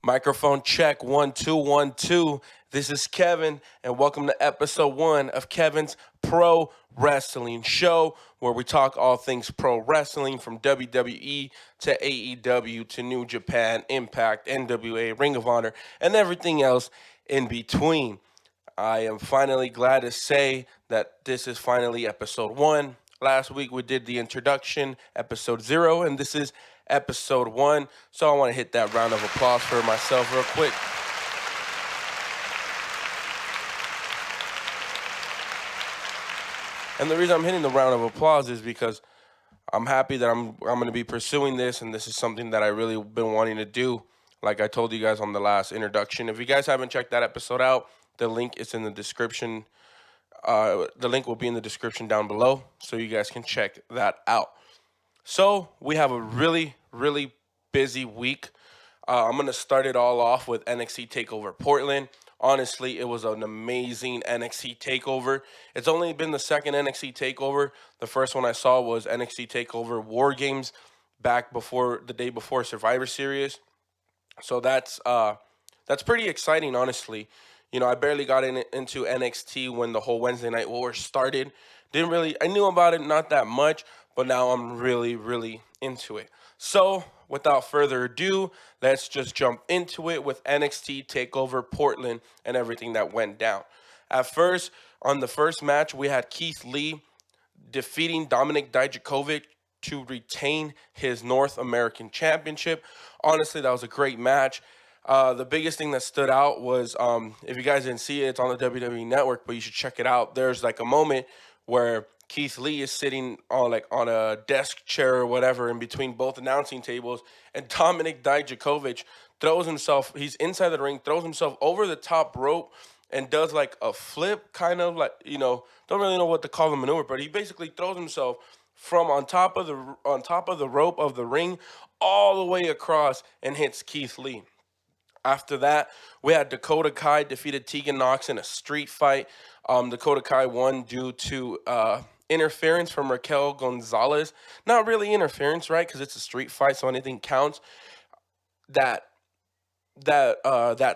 Microphone check 1 2 1 2. This is Kevin, and welcome to episode 1 of Kevin's Pro Wrestling Show, where we talk all things pro wrestling from WWE to AEW to New Japan, Impact, NWA, Ring of Honor, and everything else in between. I am finally glad to say that this is finally episode 1. Last week we did the introduction, episode 0, and this is episode 1. So I want to hit that round of applause for myself real quick. And the reason I'm hitting the round of applause is because I'm happy that I'm going to be pursuing this, and this is something that I really been wanting to do. Like I told you guys on the last introduction. If you guys haven't checked that episode out, the link is in the description. The link will be in the description down below, so you guys can check that out. So we have a really busy week. I'm going to start it all off with NXT TakeOver Portland. Honestly, it was an amazing NXT TakeOver. It's only been the second NXT TakeOver. The first one I saw was NXT TakeOver War Games back before the day before Survivor Series. So that's pretty exciting, honestly. You know, I barely got into NXT when the whole Wednesday Night War started. I knew about it not that much, but now I'm really into it. So, without further ado, let's just jump into it with NXT TakeOver Portland and everything that went down. At first, on the first match, we had Keith Lee defeating Dominik Dijakovic to retain his North American Championship. Honestly, that was a great match. The biggest thing that stood out was, if you guys didn't see it, it's on the WWE Network, but you should check it out. There's like a moment where Keith Lee is sitting on a desk chair or whatever in between both announcing tables, and Dominik Dijakovic throws himself. He's inside the ring, throws himself over the top rope, and does like a flip, kind of like, don't really know what to call the maneuver, but he basically throws himself from on top of the rope of the ring all the way across and hits Keith Lee. After that, we had Dakota Kai defeated Tegan Nox in a street fight. Dakota Kai won due to interference from Raquel Gonzalez. Not really interference, right? Because it's a street fight, so anything counts. That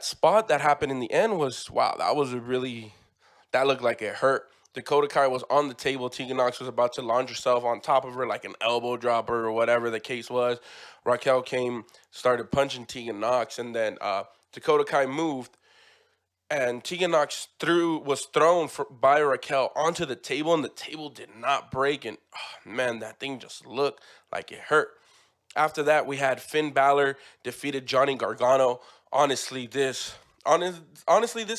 spot that happened in the end was, wow. That looked like it hurt. Dakota Kai was on the table. Tegan Nox was about to launch herself on top of her like an elbow dropper or whatever the case was. Raquel came, started punching Tegan Nox, and then Dakota Kai moved, and Tegan Nox was thrown by Raquel onto the table, and the table did not break. And man, that thing just looked like it hurt. After that, we had Finn Balor defeated Johnny Gargano. Honestly, this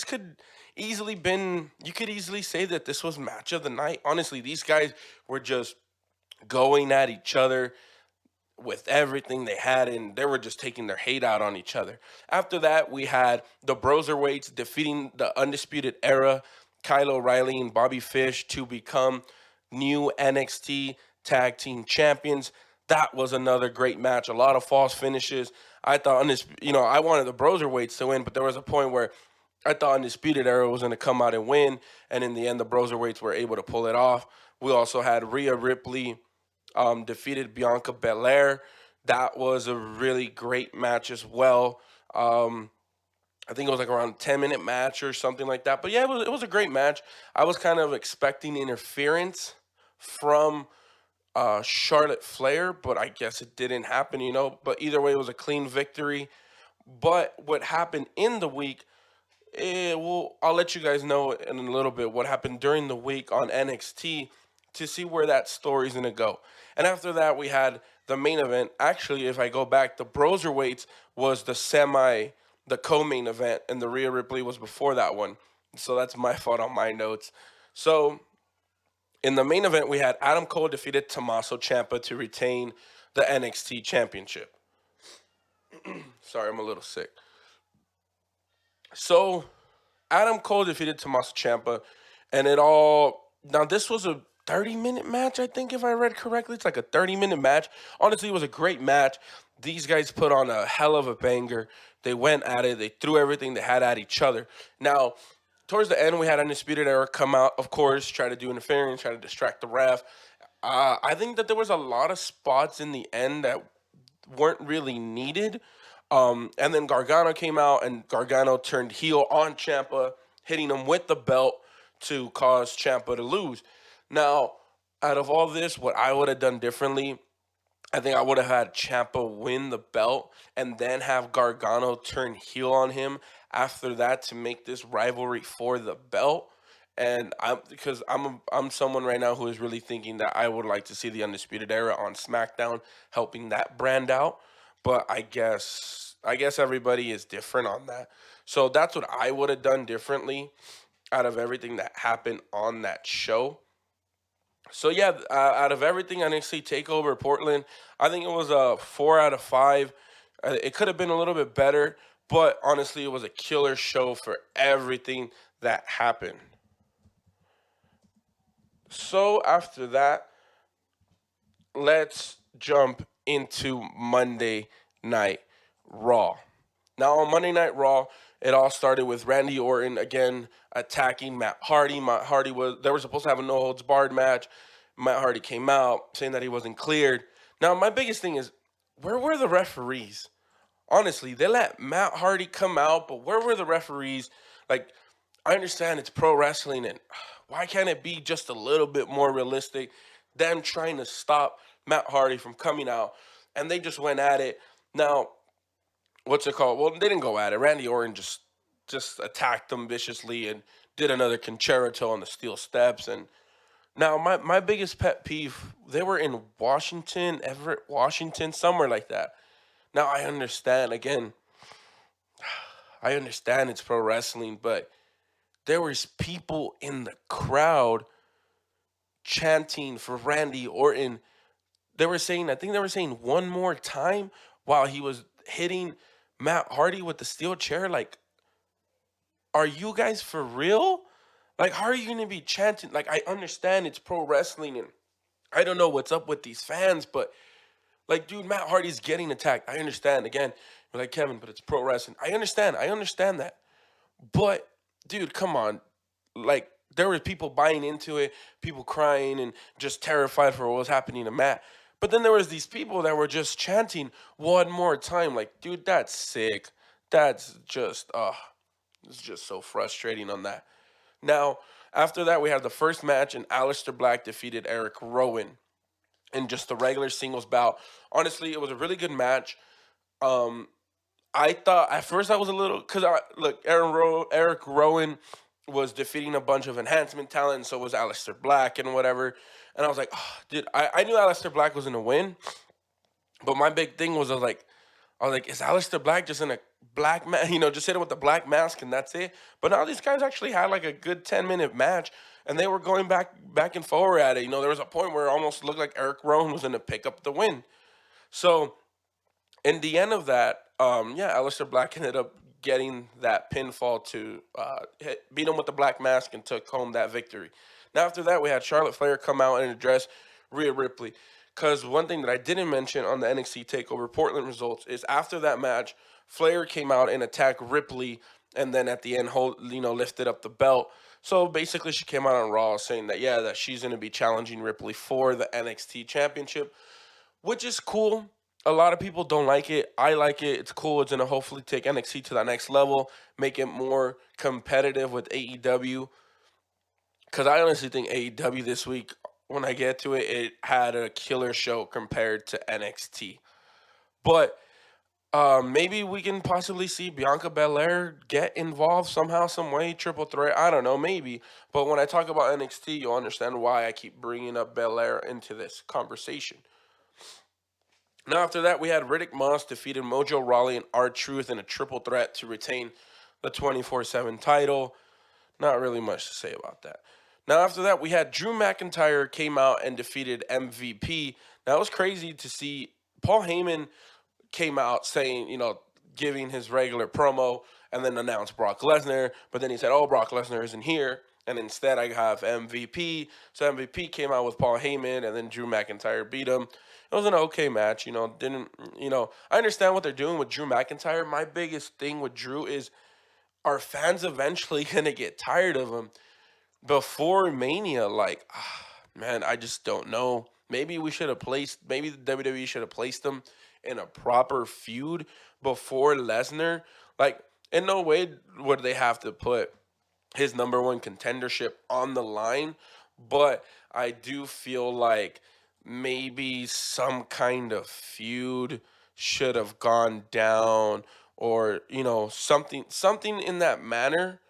could easily been. You could easily say that this was match of the night. Honestly, these guys were just going at each other with everything they had, and they were just taking their hate out on each other. After that, we had the Broserweights defeating the Undisputed Era, Kyle O'Reilly and Bobby Fish, to become new NXT Tag Team Champions. That was another great match. A lot of false finishes. I thought, I wanted the Broserweights to win, but there was a point where I thought Undisputed Era was going to come out and win, and in the end, the Broserweights were able to pull it off. We also had Rhea Ripley defeated Bianca Belair. That was a really great match as well. I think it was like around a 10-minute match or something like that. But yeah, it was a great match. I was kind of expecting interference from Charlotte Flair, but I guess it didn't happen. But either way, it was a clean victory. But what happened in the week, I'll let you guys know in a little bit what happened during the week on NXT to see where that story's going to go. And after that, we had the main event. Actually, if I go back, the Broserweights was the co-main event, and the Rhea Ripley was before that one. So that's my fault on my notes. So in the main event, we had Adam Cole defeated Tommaso Ciampa to retain the NXT Championship. Sorry, I'm a little sick. So Adam Cole defeated Tommaso Ciampa, and now this was a 30-minute match, I think, if I read correctly. It's like a 30-minute match. Honestly, it was a great match. These guys put on a hell of a banger. They went at it. They threw everything they had at each other. Now, towards the end, we had Undisputed Era come out, of course, try to do interference, try to distract the ref. I think that there was a lot of spots in the end that weren't really needed. And then Gargano came out, and Gargano turned heel on Ciampa, hitting him with the belt to cause Ciampa to lose. Now, out of all this, what I would have done differently, I think I would have had Ciampa win the belt and then have Gargano turn heel on him after that to make this rivalry for the belt. And I'm because I'm someone right now who is really thinking that I would like to see the Undisputed Era on SmackDown, helping that brand out. But I guess everybody is different on that. So that's what I would have done differently out of everything that happened on that show. So yeah, out of everything NXT Takeover Portland, I think it was a 4 out of 5. It could have been a little bit better, but honestly, it was a killer show for everything that happened. So after that, let's jump into Monday Night Raw. Now on Monday Night Raw, it all started with Randy Orton again attacking Matt Hardy. Matt Hardy was they were supposed to have a no holds barred match. Matt Hardy came out saying that he wasn't cleared. Now my biggest thing is, where were the referees? Honestly, they let Matt Hardy come out, but where were the referees? Like, I understand it's pro wrestling, and why can't it be just a little bit more realistic? Them trying to stop Matt Hardy from coming out, and they just went at it. Now, what's it called? Well, they didn't go at it. Randy Orton just attacked them viciously and did another concerto on the steel steps. And now my biggest pet peeve, they were in Washington, Everett, Washington, somewhere like that. Now I understand again, I understand it's pro wrestling, but there was people in the crowd chanting for Randy Orton. They were saying, I think they were saying one more time while he was hitting Matt Hardy with the steel chair. Like, are you guys for real? Like, how are you gonna be chanting? Like, I understand it's pro wrestling, and I don't know what's up with these fans, but like, dude, Matt Hardy's getting attacked. I understand. Again, you're like, Kevin, but it's pro wrestling. I understand. I understand that. But, dude, come on. Like, there were people buying into it, people crying and just terrified for what was happening to Matt. But then there was these people that were just chanting one more time. Like, dude, that's sick. That's just, it's just so frustrating on that. Now, after that, we had the first match, and Aleister Black defeated Eric Rowan in just the regular singles bout. Honestly, it was a really good match. Um, I thought at first I was a little because look, Eric Rowan was defeating a bunch of enhancement talent, and so was Aleister Black and whatever. And I was like, oh, dude, I knew Aleister Black was gonna win, but my big thing was I was like, is Aleister Black just in a black man? Just hit him with the black mask and that's it. But now these guys actually had like a good 10-minute match, and they were going back and forward at it. There was a point where it almost looked like Eric Rowan was gonna pick up the win. So in the end of that, yeah, Aleister Black ended up getting that pinfall to beat him with the black mask and took home that victory. Now after that, we had Charlotte Flair come out and address Rhea Ripley. Because one thing that I didn't mention on the NXT Takeover Portland results is after that match, Flair came out and attacked Ripley, and then at the end, lifted up the belt. So basically, she came out on Raw saying that that she's going to be challenging Ripley for the NXT Championship, which is cool. A lot of people don't like it. I like it. It's cool. It's going to hopefully take NXT to that next level, make it more competitive with AEW. Because I honestly think AEW this week, when I get to it, it had a killer show compared to NXT. But maybe we can possibly see Bianca Belair get involved somehow, some way, triple threat. I don't know, maybe. But when I talk about NXT, you'll understand why I keep bringing up Belair into this conversation. Now, after that, we had Riddick Moss defeated Mojo Rawley and R-Truth in a triple threat to retain the 24/7 title. Not really much to say about that. Now, after that, we had Drew McIntyre came out and defeated MVP. Now, it was crazy to see Paul Heyman came out saying, giving his regular promo and then announced Brock Lesnar. But then he said, oh, Brock Lesnar isn't here. And instead, I have MVP. So MVP came out with Paul Heyman, and then Drew McIntyre beat him. It was an okay match, I understand what they're doing with Drew McIntyre. My biggest thing with Drew is, are fans eventually going to get tired of him before Mania? Like, man, I just don't know. maybe the WWE should have placed him in a proper feud before Lesnar. Like, in no way would they have to put his number one contendership on the line, but I do feel like maybe some kind of feud should have gone down, or something in that manner,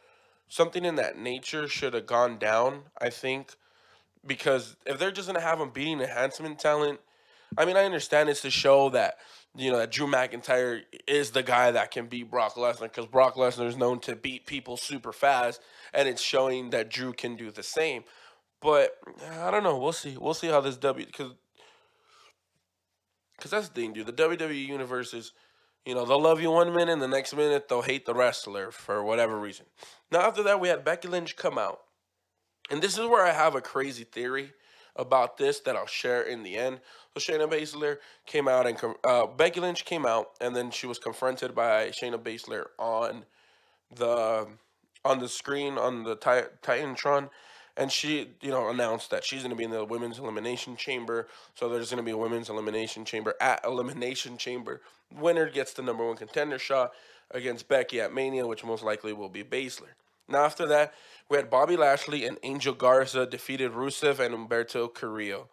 something in that nature should have gone down, I think, because if they're just gonna have him beating enhancement talent, I mean, I understand it's to show that that Drew McIntyre is the guy that can beat Brock Lesnar, because Brock Lesnar is known to beat people super fast, and it's showing that Drew can do the same. But I don't know. We'll see. We'll see how this because that's the thing, dude. The WWE universe is, they'll love you one minute, and the next minute they'll hate the wrestler for whatever reason. Now after that, we had Becky Lynch come out. And this is where I have a crazy theory about this that I'll share in the end. So Shayna Baszler came out, and Becky Lynch came out, and then she was confronted by Shayna Baszler the on the screen on the Titantron, and she announced that she's going to be in the women's elimination chamber. So there's going to be a women's elimination chamber at Elimination Chamber. Winner gets the number one contender shot against Becky at Mania, which most likely will be Baszler. Now after that, we had Bobby Lashley and Angel Garza defeated Rusev and Humberto Carrillo.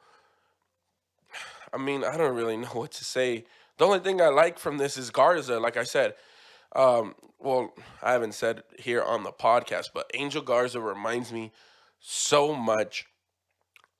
I mean, I don't really know what to say. The only thing I like from this is Garza. Like I said, well, I haven't said here on the podcast, but Angel Garza reminds me so much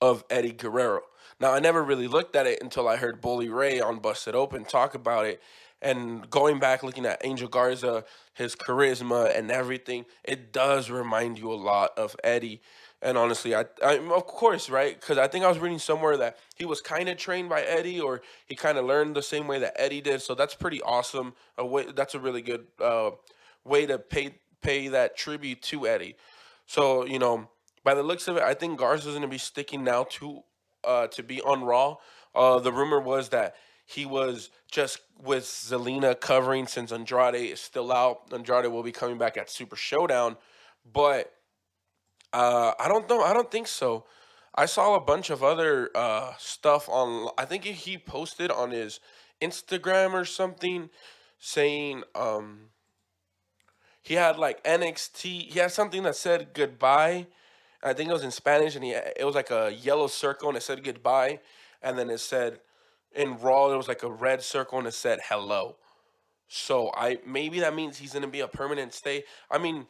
of Eddie Guerrero. Now, I never really looked at it until I heard Bully Ray on Busted Open talk about it. And going back, looking at Angel Garza, his charisma and everything, it does remind you a lot of Eddie. And honestly, I of course, right? Because I think I was reading somewhere that he was kind of trained by Eddie, or he kind of learned the same way that Eddie did. So that's pretty awesome. That's a really good way to pay that tribute to Eddie. So by the looks of it, I think Garza's going to be sticking now to be on Raw. The rumor was that he was just with Zelina covering since Andrade is still out. Andrade will be coming back at Super Showdown, but I don't know. I don't think so. I saw a bunch of other stuff on. I think he posted on his Instagram or something saying he had like NXT. He had something that said goodbye. I think it was in Spanish, and it was like a yellow circle, and it said goodbye, and then it said in Raw it was like a red circle, and it said hello. So maybe that means he's gonna be a permanent stay. I mean,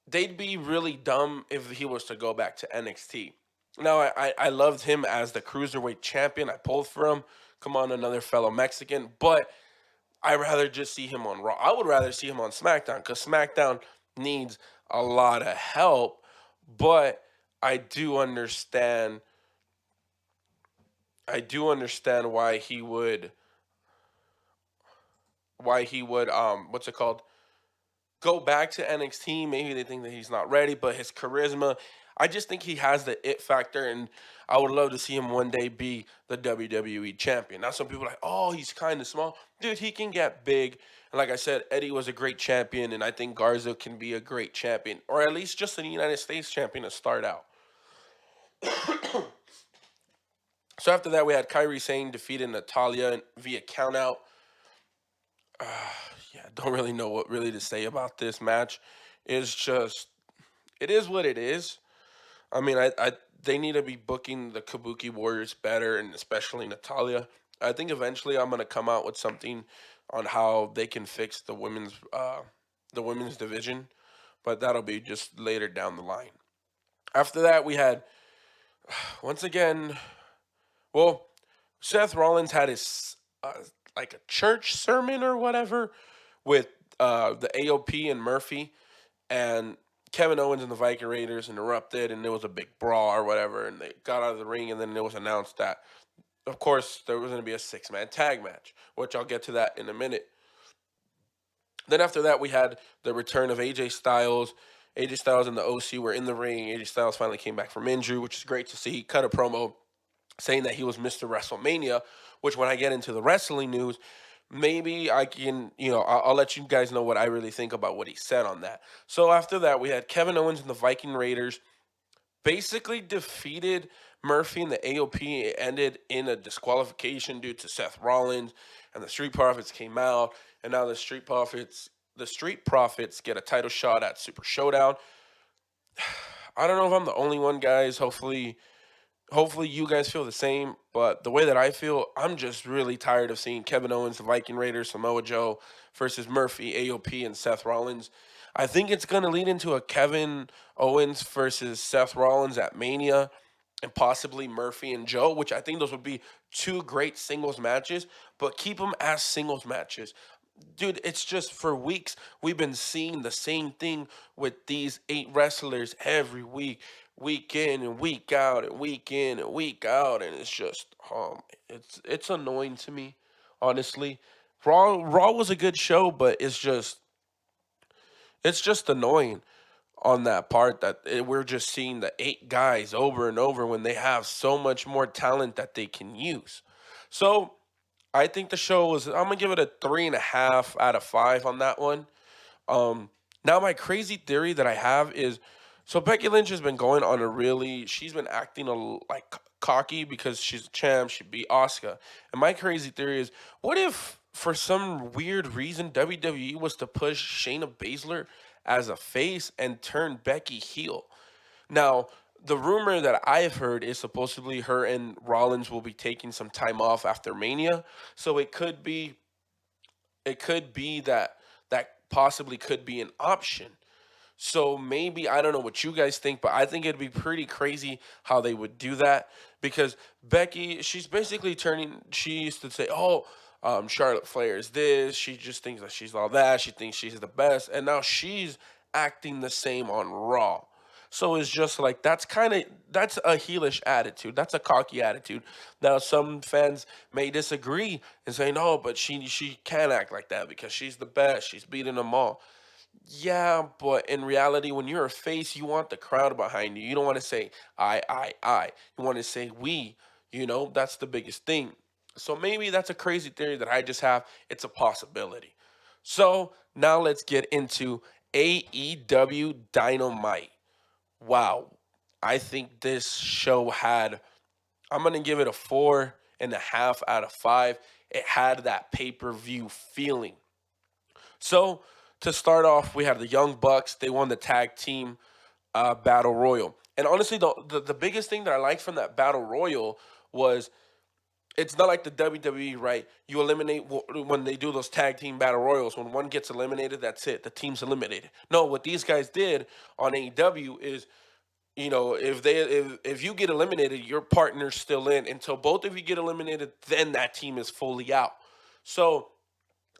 they'd be really dumb if he was to go back to NXT. Now, I loved him as the cruiserweight champion. I pulled for him. Come on, another fellow Mexican. But I'd rather just see him on Raw. I would rather see him on SmackDown, because SmackDown needs a lot of help. But I do understand. I do understand why he would what's it called, go back to NXT. Maybe they think that he's not ready, but his charisma, I just think he has the it factor, and I would love to see him one day be the WWE champion. Now, some people are like, oh, he's kind of small. Dude, he can get big. And like I said, Eddie was a great champion, and I think Garza can be a great champion, or at least just a United States champion to start out. So after that, we had Kairi Sane defeating Natalia via countout. Yeah, don't really know what really to say about this match. It's just, it is what it is. I mean, I they need to be booking the Kabuki Warriors better, and especially Natalia. I think eventually I'm gonna come out with something on how they can fix the women's division, but that'll be just later down the line. After that, we had once again, well, Seth Rollins had his like a church sermon or whatever with the AOP and Murphy, and Kevin Owens and the Viking Raiders interrupted, and there was a big brawl or whatever, and they got out of the ring, and then it was announced that, of course, there was going to be a six-man tag match, which I'll get to that in a minute. Then after that, we had the return of AJ Styles. AJ Styles and the OC were in the ring. AJ Styles finally came back from injury, which is great to see. He cut a promo saying that he was Mr. WrestleMania, which when I get into the wrestling news, maybe I can, I'll let you guys know what I really think about what he said on that. So after that, we had Kevin Owens and the Viking Raiders basically defeated Murphy and the AOP ended in a disqualification due to Seth Rollins, and the Street Profits came out, and now the Street Profits get a title shot at Super Showdown. I don't know if I'm the only one, guys. Hopefully you guys feel the same, but the way that I feel, I'm just really tired of seeing Kevin Owens, the Viking Raiders, Samoa Joe versus Murphy, AOP, and Seth Rollins. I think it's going to lead into a Kevin Owens versus Seth Rollins at Mania, and possibly Murphy and Joe, which I think those would be two great singles matches, but keep them as singles matches. Dude, it's just for weeks we've been seeing the same thing with these eight wrestlers every week, week in and week out, and week in and week out, and it's just it's annoying to me, honestly. Raw was a good show, but it's just annoying on that part that we're just seeing the eight guys over and over when they have so much more talent that they can use. So I think the show was. I'm gonna give it a 3.5 out of 5 on that one. Now my crazy theory that I have is, so Becky Lynch has been going on a really. She's been acting like cocky because she's a champ. She beat Asuka, and my crazy theory is, what if for some weird reason WWE was to push Shayna Baszler as a face and turn Becky heel? Now, the rumor that I've heard is supposedly her and Rollins will be taking some time off after Mania, so it could be that possibly could be an option. So maybe I don't know what you guys think, but I think it'd be pretty crazy how they would do that because Becky, she's basically turning. She used to say, "Oh, Charlotte Flair is this." She just thinks that she's all that. She thinks she's the best, and now she's acting the same on Raw. So it's just like that's a heelish attitude. That's a cocky attitude. Now some fans may disagree and say no, but she can't act like that because she's the best. She's beating them all. Yeah, but in reality, when you're a face, you want the crowd behind you. You don't want to say I. You want to say we. That's the biggest thing. So maybe that's a crazy theory that I just have. It's a possibility. So now let's get into AEW Dynamite. Wow. I think this show had, I'm going to give it a 4.5 out of 5. It had that pay per view feeling. So to start off, we had the Young Bucks. They won the tag team battle royal. And honestly, the biggest thing that I liked from that battle royal was it's not like the WWE, right? You eliminate when they do those tag team battle royals. When one gets eliminated, that's it. The team's eliminated. No, what these guys did on AEW is, if you get eliminated, your partner's still in until both of you get eliminated. Then that team is fully out. So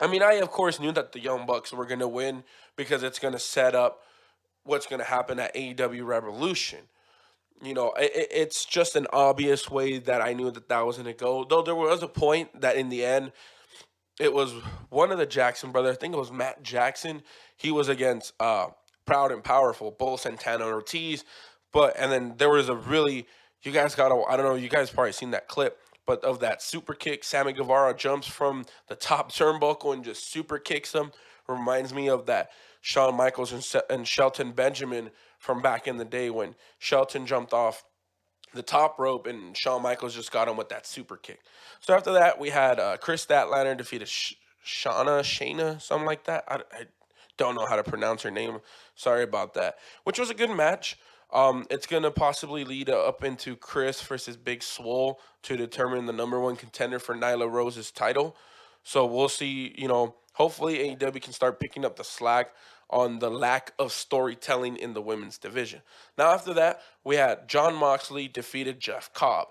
I mean, I of course knew that the Young Bucks were going to win because it's going to set up what's going to happen at AEW Revolution. It's just an obvious way that I knew that that was going to go. Though there was a point that in the end, it was one of the Jackson brothers. I think it was Matt Jackson. He was against Proud and Powerful, Bull Santana and Ortiz. And then there was a really, you guys got to, I don't know, you guys probably seen that clip, but of that super kick, Sammy Guevara jumps from the top turnbuckle and just super kicks him. Reminds me of that Shawn Michaels and Shelton Benjamin from back in the day when Shelton jumped off the top rope and Shawn Michaels just got him with that super kick. So after that, we had Chris Statlander defeated Shayna, something like that. I don't know how to pronounce her name. Sorry about that. Which was a good match. It's gonna possibly lead up into Chris versus Big Swole to determine the number one contender for Nyla Rose's title. So we'll see. Hopefully AEW can start picking up the slack on the lack of storytelling in the women's division. Now after that, we had John Moxley defeated Jeff Cobb.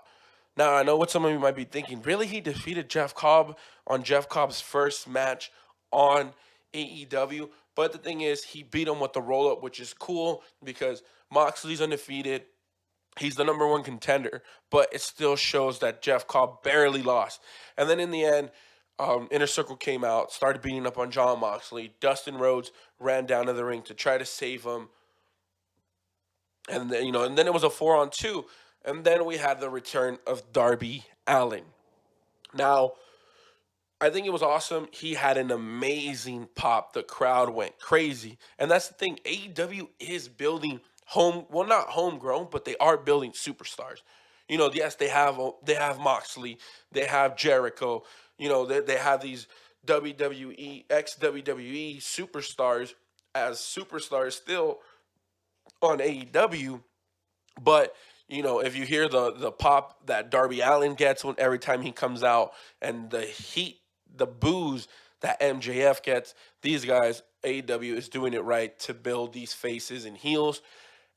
Now I know what some of you might be thinking. Really, he defeated Jeff Cobb on Jeff Cobb's first match on AEW. But the thing is, he beat him with the roll up, which is cool because Moxley's undefeated. He's the number one contender, but it still shows that Jeff Cobb barely lost. And then in the end, Inner Circle came out, started beating up on John Moxley. Dustin Rhodes ran down to the ring to try to save him, and then it was a 4-on-2, and then we had the return of Darby Allin. Now, I think it was awesome. He had an amazing pop. The crowd went crazy. And that's the thing. AEW is building not homegrown, but they are building superstars. Yes, they have Moxley, they have Jericho, they have these WWE ex WWE superstars as superstars still on AEW. But if you hear the pop that Darby Allin gets when every time he comes out, and the heat, the booze that MJF gets, these guys, AEW is doing it right to build these faces and heels.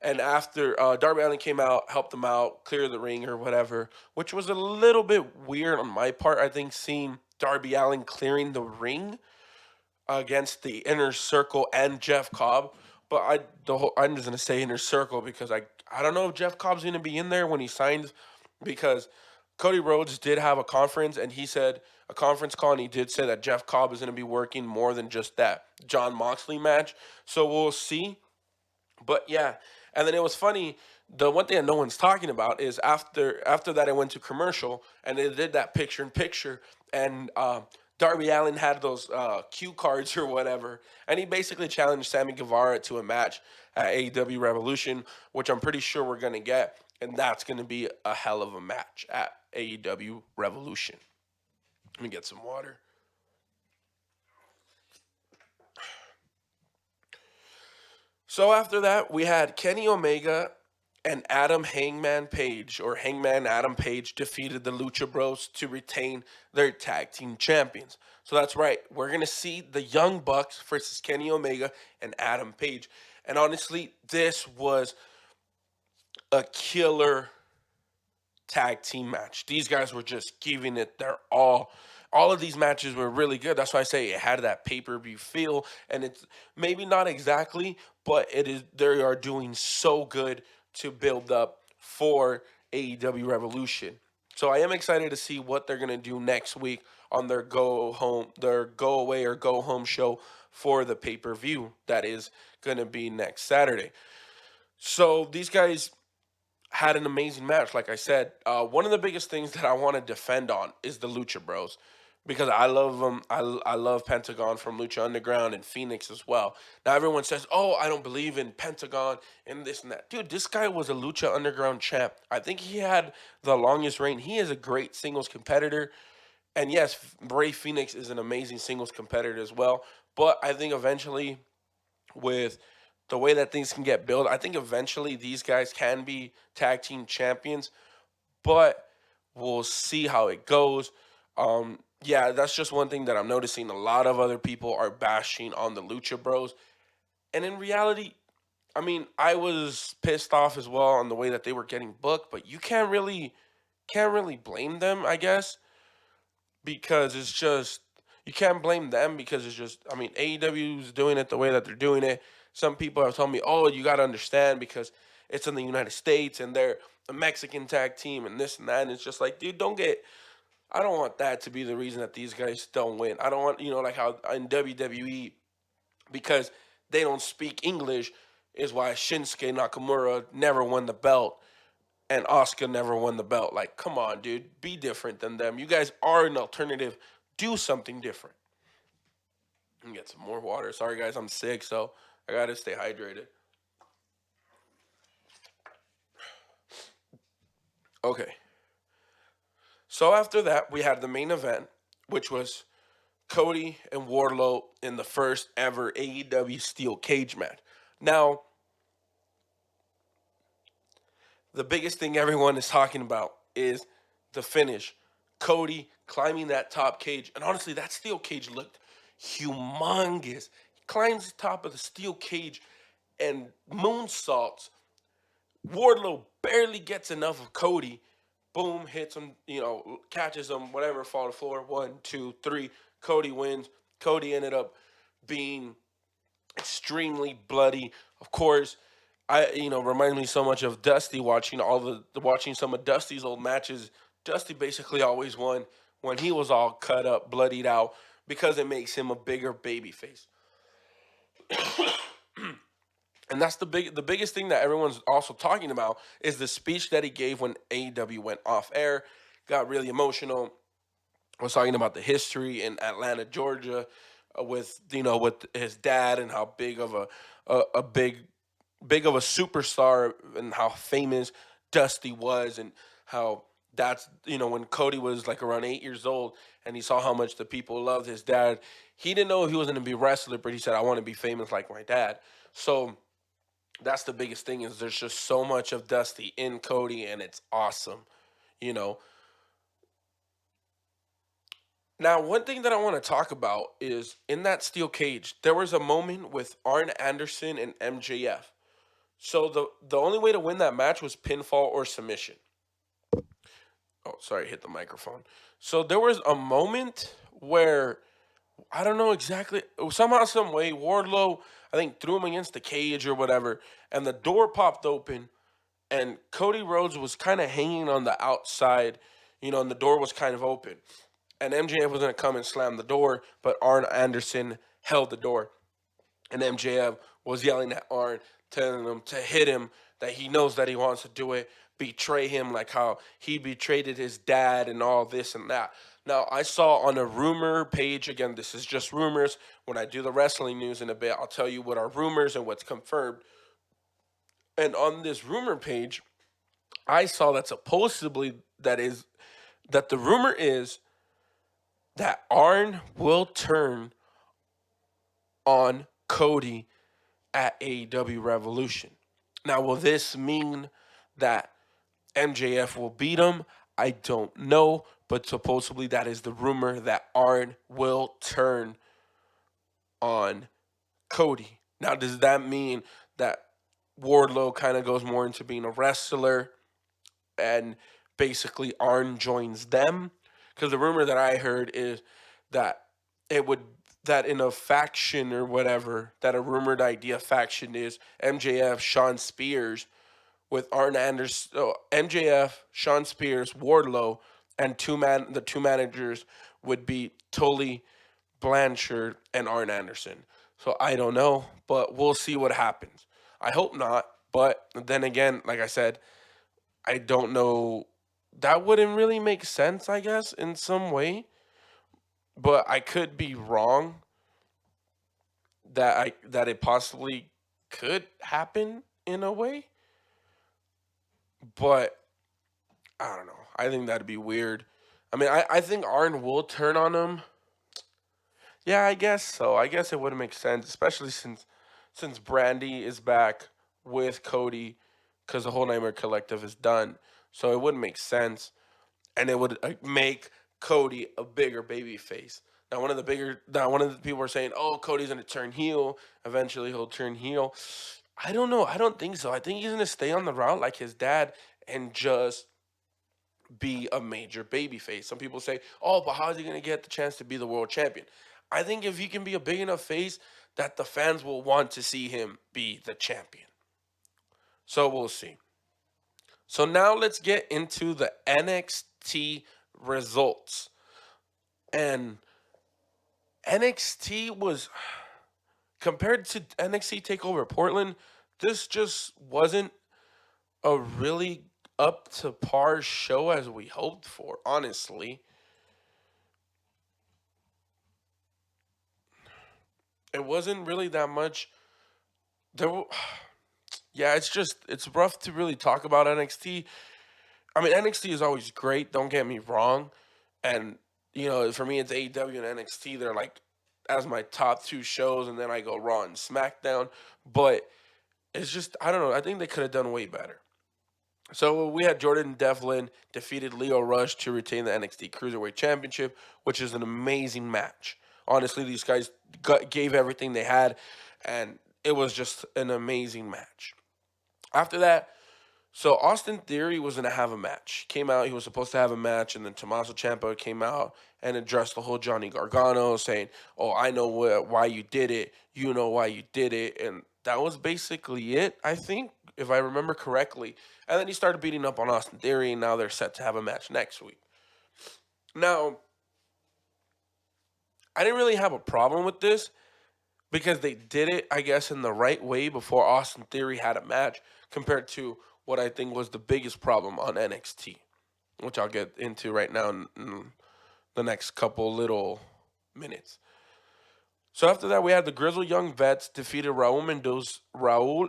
And after Darby Allin came out, helped them out, clear the ring or whatever, which was a little bit weird on my part. I think seeing Darby Allin clearing the ring against the Inner Circle and Jeff Cobb. But I'm just gonna say Inner Circle because I don't know if Jeff Cobb's gonna be in there when he signs, because Cody Rhodes did have a conference, and he said a conference call, and he did say that Jeff Cobb is gonna be working more than just that John Moxley match. So we'll see. But yeah, and then it was funny. The one thing that no one's talking about is after that, I went to commercial, and they did that picture in picture, and Darby Allin had those cue cards or whatever, and he basically challenged Sammy Guevara to a match at AEW Revolution, which I'm pretty sure we're gonna get, and that's gonna be a hell of a match at AEW Revolution. Let me get some water. So after that, we had Kenny Omega and Adam Hangman Page, or Hangman Adam Page, defeated the Lucha Bros to retain their tag team champions. So that's right, we're gonna see the Young Bucks versus Kenny Omega and Adam Page. And honestly, this was a killer tag team match. These guys were just giving it their all. All of these matches were really good. That's why I say it had that pay-per-view feel, and it's maybe not exactly, but it is. They are doing so good to build up for AEW Revolution. So I am excited to see what they're gonna do next week on their go away or go home show for the pay-per-view that is gonna be next Saturday. So these guys had an amazing match. Like I said, one of the biggest things that I want to defend on is the Lucha Bros, because I love them. I love Pentagon from Lucha Underground and Phoenix as well. Now everyone says, "Oh, I don't believe in Pentagon and this and that." Dude, this guy was a Lucha Underground champ. I think he had the longest reign. He is a great singles competitor. And yes, Bray Phoenix is an amazing singles competitor as well. But I think eventually, with the way that things can get built, I think eventually these guys can be tag team champions, but we'll see how it goes. Yeah, that's just one thing that I'm noticing. A lot of other people are bashing on the Lucha Bros, and in reality, I mean, I was pissed off as well on the way that they were getting booked, but you can't really blame them, I guess, because it's just, you can't blame them because it's just, I mean, AEW is doing it the way that they're doing it. Some people have told me, "Oh, you got to understand because it's in the United States and they're a Mexican tag team and this and that." And it's just like, dude, don't get. I don't want that to be the reason that these guys don't win. I don't want, like how in WWE, because they don't speak English, is why Shinsuke Nakamura never won the belt and Oscar never won the belt. Like, come on, dude, be different than them. You guys are an alternative. Do something different. Let me get some more water. Sorry, guys, I'm sick, so I gotta stay hydrated. Okay. So after that, we had the main event, which was Cody and Wardlow in the first ever AEW Steel Cage match. Now, the biggest thing everyone is talking about is the finish. Cody climbing that top cage. And honestly, that steel cage looked humongous. He climbs the top of the steel cage and moonsaults. Wardlow barely gets enough of Cody. Boom, hits him, catches him, whatever, fall to the floor. One, two, three. Cody wins. Cody ended up being extremely bloody. Of course, reminds me so much of Dusty watching watching some of Dusty's old matches. Dusty basically always won when he was all cut up, bloodied out, because it makes him a bigger baby face. And that's the biggest thing that everyone's also talking about is the speech that he gave when AEW went off air. Got really emotional. Was talking about the history in Atlanta, Georgia, with his dad and how big of a big of a superstar and how famous Dusty was, and how that's, when Cody was like around 8 years old and he saw how much the people loved his dad. He didn't know he was going to be a wrestler, but he said, I want to be famous like my dad. So that's the biggest thing, is there's just so much of Dusty in Cody, and it's awesome. You know. Now, one thing that I want to talk about is in that steel cage, there was a moment with Arn Anderson and MJF. So the only way to win that match was pinfall or submission. Oh, sorry, hit the microphone. So there was a moment where I don't know exactly, somehow, some way, Wardlow, I think, threw him against the cage or whatever, and the door popped open, and Cody Rhodes was kind of hanging on the outside, and the door was kind of open. And MJF was going to come and slam the door, but Arn Anderson held the door. And MJF was yelling at Arn, telling him to hit him, that he knows that he wants to do it, betray him like how he betrayed his dad and all this and that. Now, I saw on a rumor page, again, this is just rumors. When I do the wrestling news in a bit, I'll tell you what are rumors and what's confirmed. And on this rumor page, I saw that supposedly that the rumor is that Arn will turn on Cody at AEW Revolution. Now, will this mean that MJF will beat him? I don't know, but supposedly that is the rumor, that Arn will turn on Cody. Now, does that mean that Wardlow kind of goes more into being a wrestler and basically Arn joins them? Because the rumor that I heard is that it would that in a faction or whatever, that a rumored idea faction is MJF, Sean Spears, with Arn Anderson, MJF, Sean Spears, Wardlow, and the two managers would be Tully Blanchard and Arn Anderson. So I don't know, but we'll see what happens. I hope not, but then again, like I said, I don't know. That wouldn't really make sense, I guess, in some way, but I could be wrong that it possibly could happen in a way, but I don't know. I think that'd be weird. I mean, I think Arn will turn on him. Yeah, I guess so. I guess it would make sense, especially since Brandy is back with Cody, because the whole Nightmare Collective is done. So it would make sense, and it would make Cody a bigger baby face. Now one of the people are saying, "Oh, Cody's gonna turn heel. Eventually, he'll turn heel." I don't know. I don't think so. I think he's gonna stay on the route like his dad and just be a major baby face. Some people say, "Oh, but how is he gonna get the chance to be the world champion?" I think if he can be a big enough face, that the fans will want to see him be the champion. So we'll see. So now let's get into the NXT results. And NXT was, compared to NXT Takeover Portland, this just wasn't a really up to par show as we hoped for, honestly. It wasn't really that much. There were, yeah, it's rough to really talk about NXT. I mean, NXT is always great, don't get me wrong. And, for me, it's AEW and NXT. They're like, as my top two shows, and then I go Raw and SmackDown. But it's just, I don't know. I think they could have done way better. So we had Jordan Devlin defeated Leo Rush to retain the NXT Cruiserweight Championship, which is an amazing match. Honestly, these guys gave everything they had, and it was just an amazing match. After that, so Austin Theory was gonna have a match. Came out, he was supposed to have a match, and then Tommaso Ciampa came out and addressed the whole Johnny Gargano, saying, "Oh, I know why you did it. You know why you did it," and that was basically it. I think, if I remember correctly. And then he started beating up on Austin Theory, and now they're set to have a match next week. Now, I didn't really have a problem with this because they did it, I guess, in the right way before Austin Theory had a match, compared to what I think was the biggest problem on NXT, which I'll get into right now in the next couple little minutes. So after that, we had the Grizzled Young Vets defeated Raul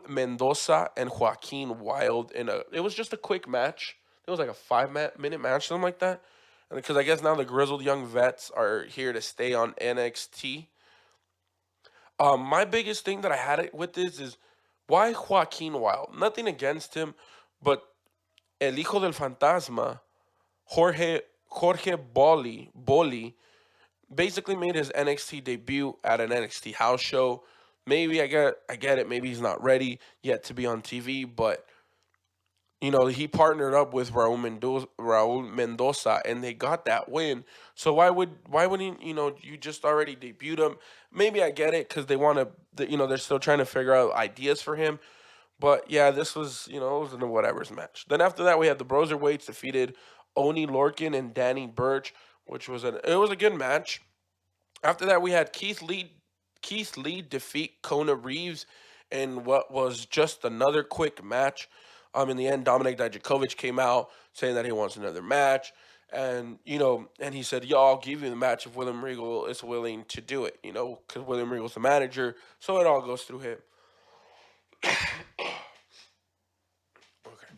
Mendoza and Joaquin Wild it was just a quick match. it was like a 5 minute match, something like that. And because I guess now the grizzled young vets are here to stay on NXT. My biggest thing that I had it with this is why Joaquin Wild? Nothing against him, but El Hijo del Fantasma, Jorge Bolly basically made his NXT debut at an NXT house show. Maybe I get it. Maybe he's not ready yet to be on TV, but he partnered up with Raul Mendoza, and they got that win. So why wouldn't you just already debuted him? Maybe I get it because they want to, they're still trying to figure out ideas for him. But yeah, this was it was in a whatever's match. Then after that, we had the Broserweights defeated Oni Lorcan and Danny Burch, which was a good match. After that, we had Keith Lee defeat Kona Reeves in what was just another quick match. In the end, Dominic Dijakovic came out saying that he wants another match, and he said, "Yo, I'll give you the match if William Regal is willing to do it." Because William Regal's the manager, so it all goes through him. Okay.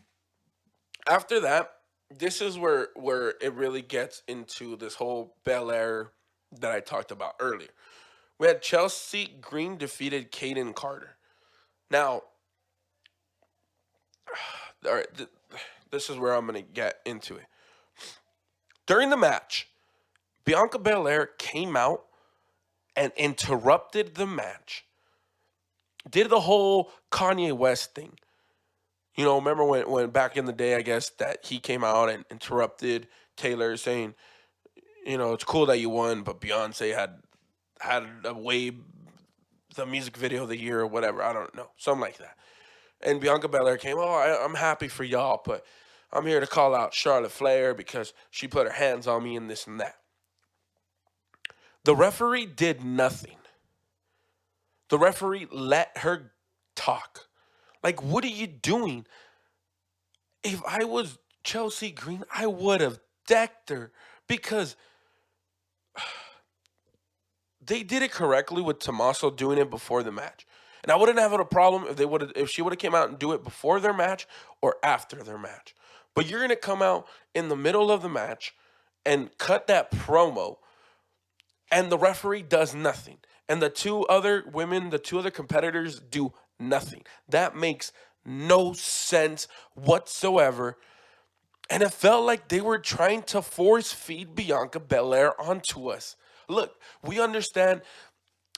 After that, this is where it really gets into this whole Belair that I talked about earlier. We had Chelsea Green defeated Caden Carter. Now, all right, this is where I'm gonna get into it. During the match, Bianca Belair came out and interrupted the match. Did the whole Kanye West thing. Remember when back in the day, I guess, that he came out and interrupted Taylor saying, it's cool that you won, but Beyonce had a way the music video of the year or whatever. I don't know, something like that. And Bianca Belair came. Oh, I'm happy for y'all, but I'm here to call out Charlotte Flair because she put her hands on me and this and that. The referee did nothing. The referee let her talk. Like, what are you doing? If I was Chelsea Green, I would have decked her because they did it correctly with Tommaso doing it before the match. And I wouldn't have had a problem if she would have came out and do it before their match or after their match. But you're gonna come out in the middle of the match and cut that promo, and the referee does nothing. And the two other women, the two other competitors do nothing. That makes no sense whatsoever. And it felt like they were trying to force feed Bianca Belair onto us. Look, we understand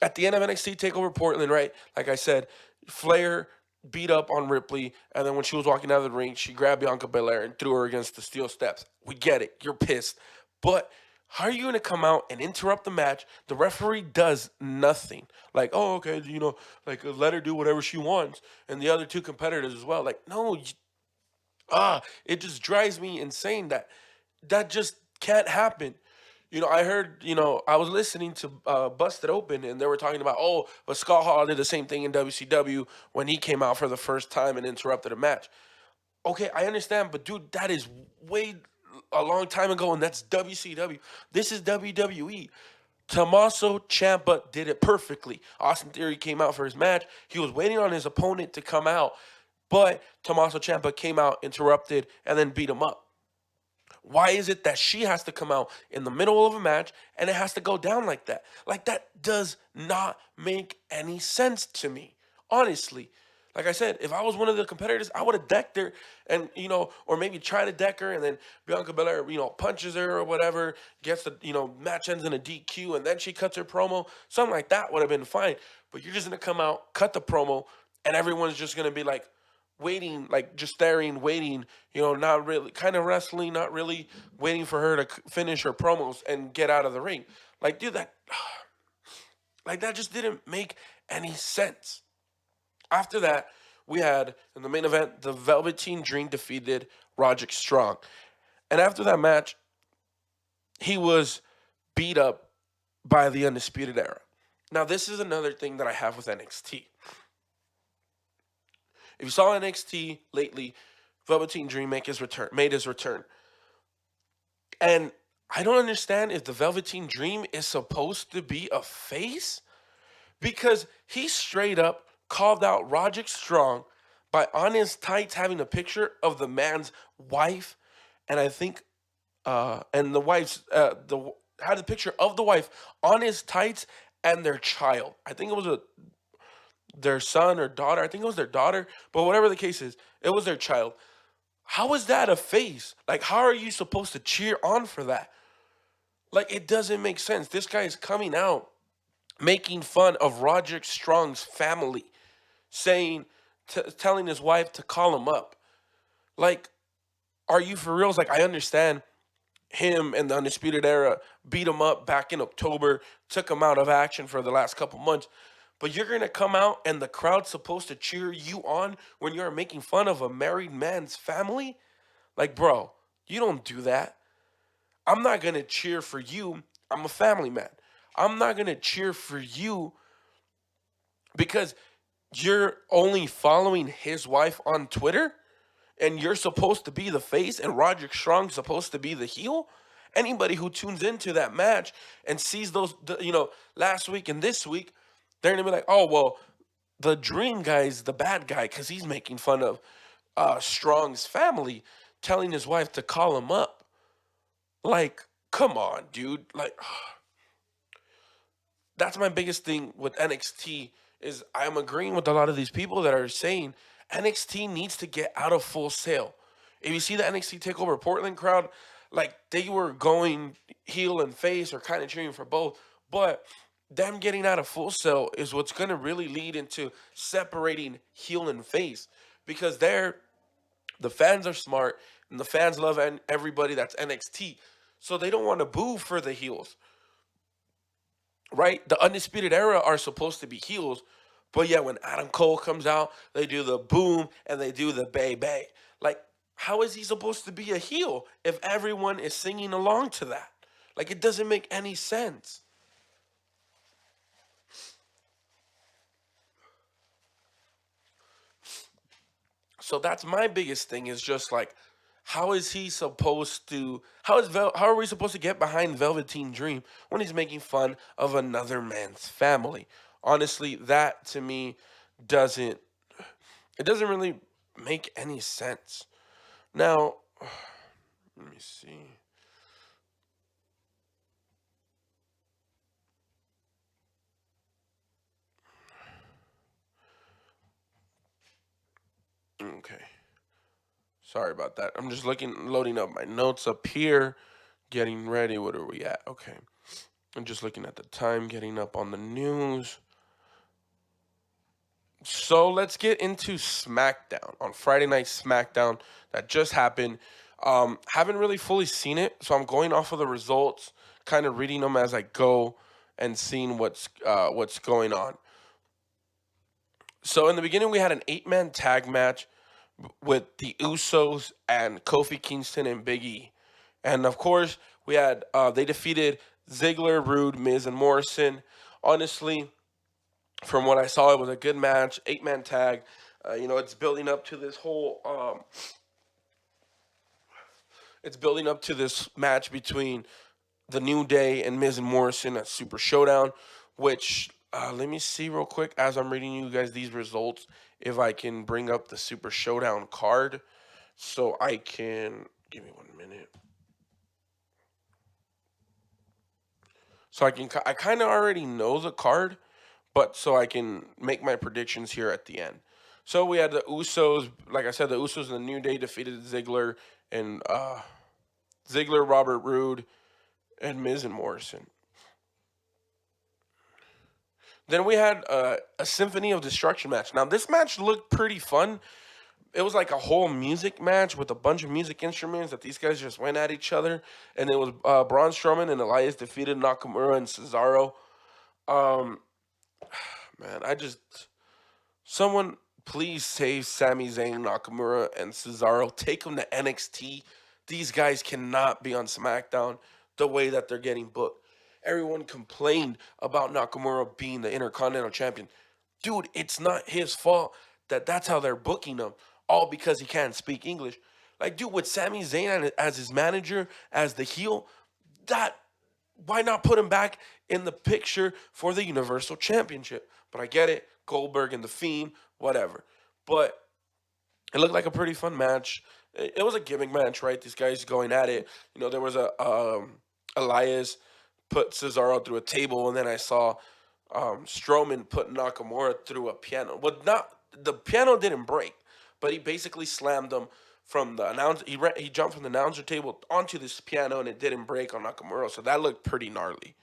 at the end of NXT TakeOver Portland, right? Like I said, Flair beat up on Ripley, and then when she was walking out of the ring, she grabbed Bianca Belair and threw her against the steel steps. We get it. You're pissed. But how are you going to come out and interrupt the match? The referee does nothing. Like, oh, okay, like let her do whatever she wants, and the other two competitors as well. Like, no, it just drives me insane that just can't happen. I heard, I was listening to Busted Open, and they were talking about, oh, but Scott Hall did the same thing in WCW when he came out for the first time and interrupted a match. Okay, I understand, but dude, that is way a long time ago, and that's WCW. This is WWE. Tommaso Ciampa did it perfectly. Austin Theory came out for his match. He was waiting on his opponent to come out, but Tommaso Ciampa came out, interrupted, and then beat him up. Why is it that she has to come out in the middle of a match and it has to go down like that? Like, that does not make any sense to me, honestly. Like I said, if I was one of the competitors, I would have decked her and, or maybe try to deck her, and then Bianca Belair, punches her or whatever, gets the, match ends in a DQ, and then she cuts her promo. Something like that would have been fine. But you're just going to come out, cut the promo, and everyone's just going to be like, waiting, like just staring, waiting, not really, kind of wrestling, not really waiting for her to finish her promos and get out of the ring. Like, dude, that just didn't make any sense. After that, we had in the main event, the Velveteen Dream defeated Roderick Strong. And after that match, he was beat up by the Undisputed Era. Now, this is another thing that I have with NXT. If you saw NXT lately, Velveteen Dream made his return. And I don't understand if the Velveteen Dream is supposed to be a face, because he straight up called out Roderick Strong by on his tights having a picture of the man's wife and I think and the wife's had a picture of the wife on his tights and their child. I think it was their son or daughter. I think it was their daughter, but whatever the case is, it was their child. How is that a face? Like, how are you supposed to cheer on for that? Like, it doesn't make sense. This guy is coming out making fun of Roderick Strong's family, saying, telling his wife to call him up. Like, are you for reals? Like, I understand him and the Undisputed Era beat him up back in October, took him out of action for the last couple months. But you're gonna come out and the crowd's supposed to cheer you on when you're making fun of a married man's family? Like, bro, you don't do that. I'm not gonna cheer for you. I'm a family man. I'm not gonna cheer for you because you're only following his wife on Twitter and you're supposed to be the face and Roderick Strong's supposed to be the heel. Anybody who tunes into that match and sees those, last week and this week, they're gonna be like, oh well, the Dream guy's the bad guy because he's making fun of Strong's family, telling his wife to call him up. Like, come on, dude. Like, that's my biggest thing with NXT is I'm agreeing with a lot of these people that are saying NXT needs to get out of Full Sail. If you see the NXT Takeover Portland crowd, like they were going heel and face or kind of cheering for both, but them getting out of Full Sail is what's going to really lead into separating heel and face because the fans are smart and the fans love everybody that's NXT. So they don't want to boo for the heels, right? The Undisputed Era are supposed to be heels, but yeah, when Adam Cole comes out, they do the boom and they do the bay bay. Like, how is he supposed to be a heel if everyone is singing along to that? Like, it doesn't make any sense. So that's my biggest thing is just like, how is he supposed to? How are we supposed to get behind Velveteen Dream when he's making fun of another man's family? Honestly, that to me doesn't it doesn't really make any sense. Now, let me see. Okay, sorry about that. I'm just loading up my notes up here, getting ready. What are we at? Okay, I'm just looking at the time, getting up on the news. So let's get into SmackDown on Friday night SmackDown that just happened. Haven't really fully seen it, so I'm going off of the results, kind of reading them as I go and seeing what's going on. So in the beginning, we had an 8-man tag match with the Usos and Kofi Kingston and Big E, and of course we had they defeated Ziggler, Rude, Miz, and Morrison. Honestly, from what I saw, it was a good match, 8-man tag. It's building up to this whole. It's building up to this match between the New Day and Miz and Morrison at Super Showdown. Which let me see real quick as I'm reading you guys these results if I can bring up the Super Showdown card, so I can give me 1 minute. So I kind of already know the card, but so I can make my predictions here at the end. So we had the Usos, like I said, the Usos and the New Day defeated Ziggler and Ziggler, Robert Roode, and Miz and Morrison. Then we had a Symphony of Destruction match. Now this match looked pretty fun. It was like a whole music match with a bunch of music instruments that these guys just went at each other, and it was Braun Strowman and Elias defeated Nakamura and Cesaro. Um, man, someone please save Sami Zayn, Nakamura, and Cesaro. Take them to NXT. These guys cannot be on SmackDown the way that they're getting booked. Everyone complained about Nakamura being the Intercontinental Champion. Dude, it's not his fault that that's how they're booking him, all because he can't speak English. Like, dude, with Sami Zayn as his manager, as the heel, that why not put him back in the picture for the Universal Championship? But I get it, Goldberg and the Fiend, whatever. But it looked like a pretty fun match. it was a gimmick match, right? These guys going at it. There was a Elias put Cesaro through a table, and then I saw Strowman put Nakamura through a piano. Well, not the piano didn't break, but he basically slammed him from the announcer. He jumped from the announcer table onto this piano, and it didn't break on Nakamura. So that looked pretty gnarly.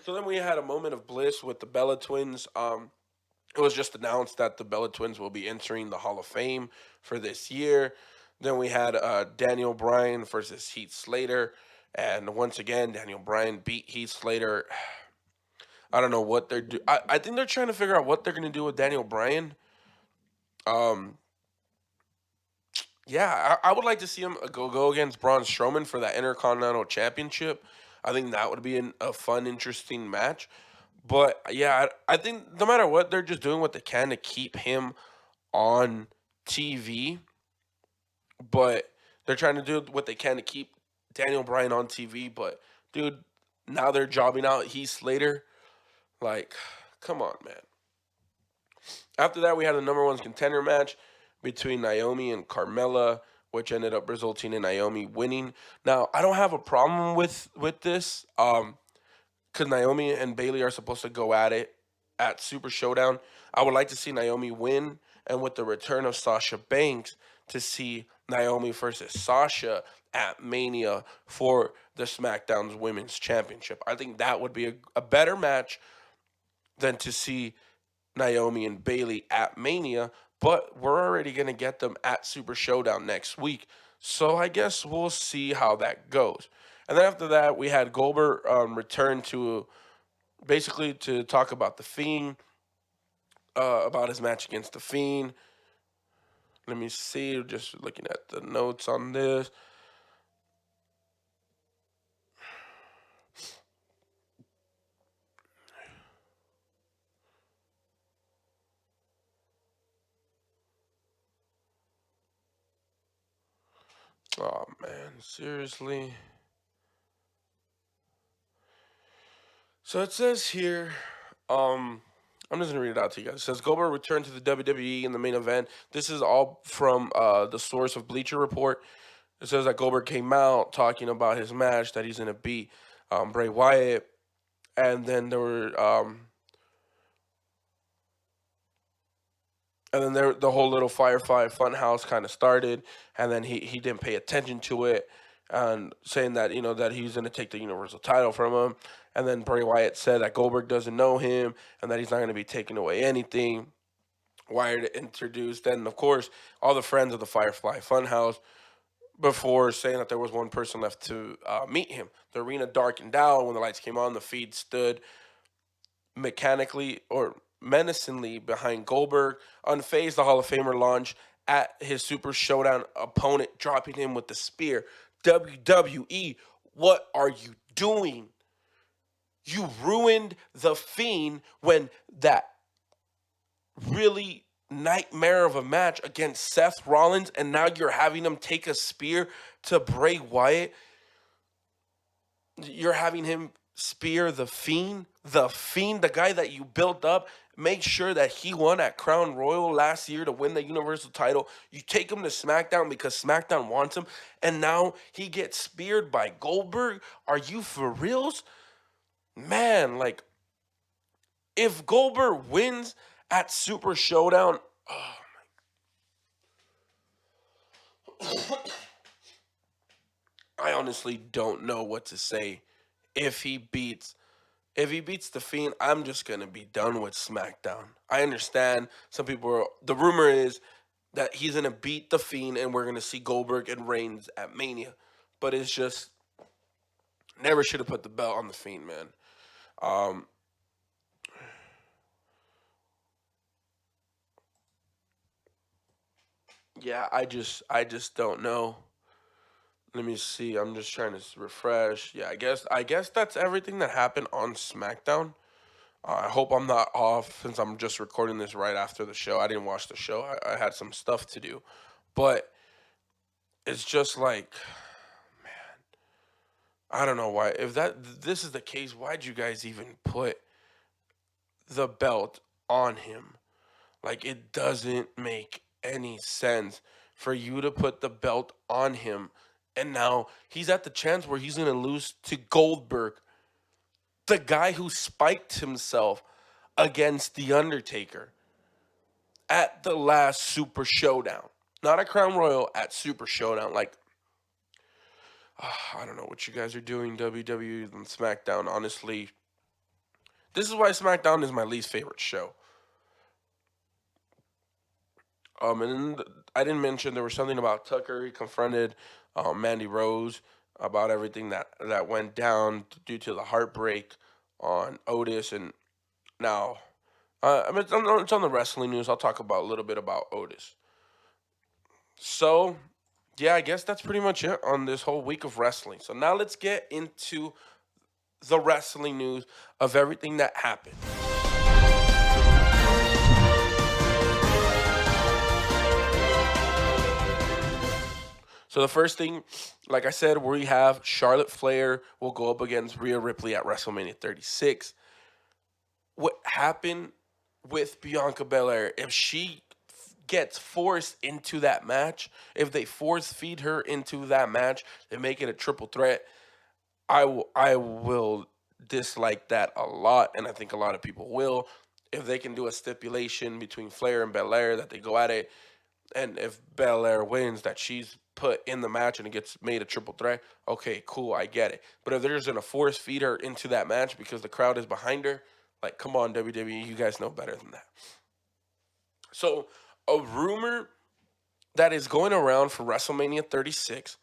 So then we had a moment of bliss with the Bella Twins. It was just announced that the Bella Twins will be entering the Hall of Fame for this year. Then we had Daniel Bryan versus Heath Slater. And once again, Daniel Bryan beat Heath Slater. I don't know what they're doing. I think they're trying to figure out what they're going to do with Daniel Bryan. Um, yeah, I would like to see him go against Braun Strowman for that Intercontinental Championship. I think that would be a fun, interesting match. But yeah, I think no matter what, they're just doing what they can to keep him on TV. But they're trying to do what they can to keep Daniel Bryan on TV. But dude, now they're jobbing out Heath Slater. Like, come on, man. After that, we had the number one contender match between Naomi and Carmella, which ended up resulting in Naomi winning. Now, I don't have a problem with this, because Naomi and Bailey are supposed to go at it at Super Showdown. I would like to see Naomi win, and with the return of Sasha Banks, to see Naomi versus Sasha at Mania for the SmackDown's Women's Championship. I think that would be a better match than to see Naomi and Bailey at Mania, but we're already going to get them at Super Showdown next week. So I guess we'll see how that goes. And then after that, we had Goldberg return to basically to talk about The Fiend, about his match against The Fiend. Let me see, just looking at the notes on this. Oh man, seriously. So it says here, I'm just gonna read it out to you guys. It says Goldberg returned to the WWE in the main event. This is all from the source of Bleacher Report. It says that Goldberg came out talking about his match that he's gonna beat Bray Wyatt, and then there were and then the whole little Firefly Funhouse kind of started, and then he didn't pay attention to it, and saying that that he's gonna take the Universal title from him, and then Bray Wyatt said that Goldberg doesn't know him and that he's not gonna be taking away anything. Wyatt introduced, and of course all the friends of the Firefly Funhouse before saying that there was one person left to meet him. The arena darkened down when the lights came on. The feed stood mechanically or menacingly behind Goldberg. Unfazed, the Hall of Famer launched at his Super Showdown opponent, dropping him with the spear. WWE, what are you doing? You ruined the Fiend when that really nightmare of a match against Seth Rollins, and now you're having him take a spear to Bray Wyatt. You're having him spear the Fiend, the guy that you built up. Make sure that he won at Crown Royal last year to win the Universal title. You take him to SmackDown because SmackDown wants him, and now he gets speared by Goldberg. Are you for reals? Man, like, if Goldberg wins at Super Showdown, oh, I honestly don't know what to say. If he beats if he beats the Fiend, I'm just gonna be done with SmackDown. I understand some people are, the rumor is that he's gonna beat the Fiend and we're gonna see Goldberg and Reigns at Mania. But it's just never should have put the belt on the Fiend, man. Um yeah, I just don't know. Let me see. I'm just trying to refresh. Yeah, I guess that's everything that happened on SmackDown. I hope I'm not off since I'm just recording this right after the show. I didn't watch the show. I had some stuff to do. But it's just like, I don't know why. If this is the case, why'd you guys even put the belt on him? Like, it doesn't make any sense for you to put the belt on him. And now he's at the chance where he's going to lose to Goldberg, the guy who spiked himself against The Undertaker at the last Super Showdown. Not a Crown Royal, at Super Showdown. Like, I don't know what you guys are doing, WWE and SmackDown. Honestly, this is why SmackDown is my least favorite show. And I didn't mention there was something about Tucker. He confronted Mandy Rose about everything that went down due to the heartbreak on Otis. And now, I mean, it's on the wrestling news. I'll talk about a little bit about Otis. So, yeah, I guess that's pretty much it on this whole week of wrestling. So now let's get into the wrestling news of everything that happened. So the first thing, like I said, we have Charlotte Flair will go up against Rhea Ripley at WrestleMania 36. What happened with Bianca Belair, if she gets forced into that match, if they force feed her into that match, they make it a triple threat, I will dislike that a lot, and I think a lot of people will. If they can do a stipulation between Flair and Belair that they go at it, and if Belair wins, that she's put in the match and it gets made a triple threat, okay, cool, I get it. But if they're just gonna force feed her into that match because the crowd is behind her, like, come on, WWE, you guys know better than that. So, a rumor that is going around for WrestleMania 36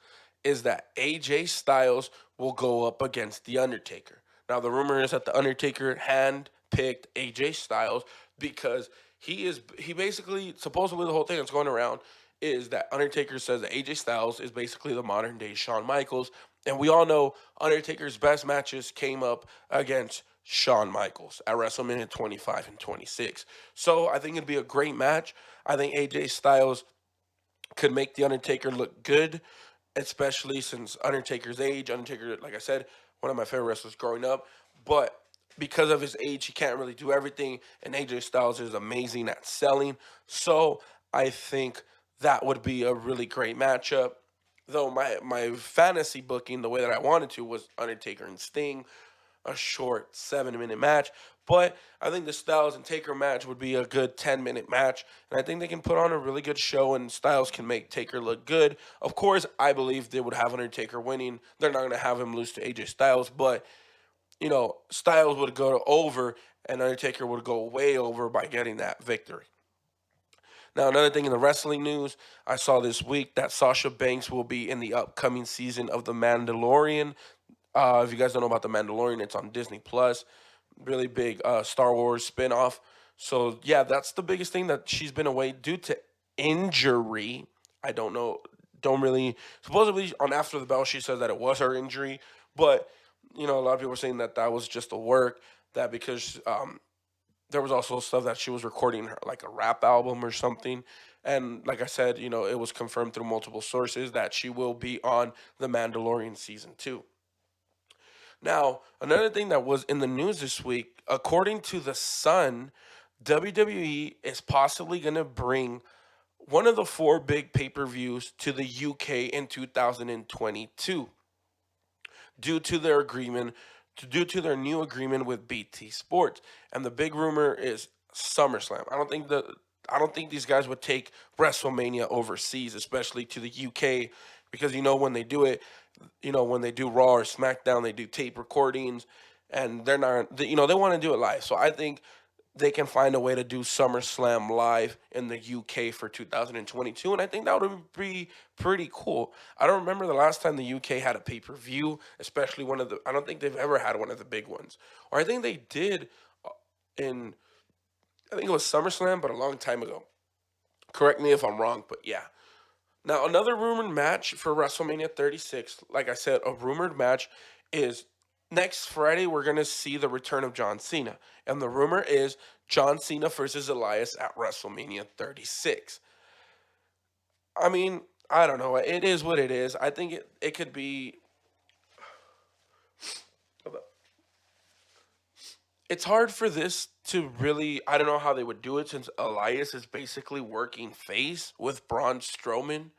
is that AJ Styles will go up against The Undertaker. Now, the rumor is that The Undertaker hand picked AJ Styles because he basically, supposedly the whole thing that's going around is that Undertaker says that AJ Styles is basically the modern day Shawn Michaels. And we all know Undertaker's best matches came up against Shawn Michaels at WrestleMania 25 and 26. So I think it'd be a great match. I think AJ Styles could make The Undertaker look good, especially since Undertaker's age. Undertaker, like I said, one of my favorite wrestlers growing up. But because of his age, he can't really do everything. And AJ Styles is amazing at selling. So I think that would be a really great matchup. Though my fantasy booking, the way that I wanted to, was Undertaker and Sting, a short 7-minute match. But I think the Styles and Taker match would be a good 10-minute match. And I think they can put on a really good show, and Styles can make Taker look good. Of course, I believe they would have Undertaker winning. They're not going to have him lose to AJ Styles. But, Styles would go over, and Undertaker would go way over by getting that victory. Now, another thing in the wrestling news, I saw this week that Sasha Banks will be in the upcoming season of The Mandalorian. If you guys don't know about The Mandalorian, it's on Disney Plus. Really big Star Wars spinoff. So yeah, that's the biggest thing, that she's been away due to injury. I don't know. Don't really. Supposedly on After the Bell, she says that it was her injury, but a lot of people are saying that that was just a work. That because there was also stuff that she was recording her, like a rap album or something. And like I said, it was confirmed through multiple sources that she will be on The Mandalorian season 2. Now, another thing that was in the news this week, according to The Sun, WWE is possibly going to bring one of the 4 big pay-per-views to the UK in 2022 due to their agreement, due to their new agreement with BT Sports. And the big rumor is SummerSlam. I don't think these guys would take WrestleMania overseas, especially to the UK, because when they do it, when they do Raw or SmackDown, they do tape recordings, and they're not, they want to do it live. So I think they can find a way to do SummerSlam live in the UK for 2022, and I think that would be pretty cool. I don't remember the last time the UK had a pay per view, especially one of the. I don't think they've ever had one of the big ones, or I think they did in. I think it was SummerSlam, but a long time ago. Correct me if I'm wrong, but yeah. Now, another rumored match for WrestleMania 36, like I said, a rumored match is next Friday. We're going to see the return of John Cena. And the rumor is John Cena versus Elias at WrestleMania 36. I mean, I don't know. It is what it is. I think it could be. It's hard for this to really, I don't know how they would do it since Elias is basically working face with Braun Strowman.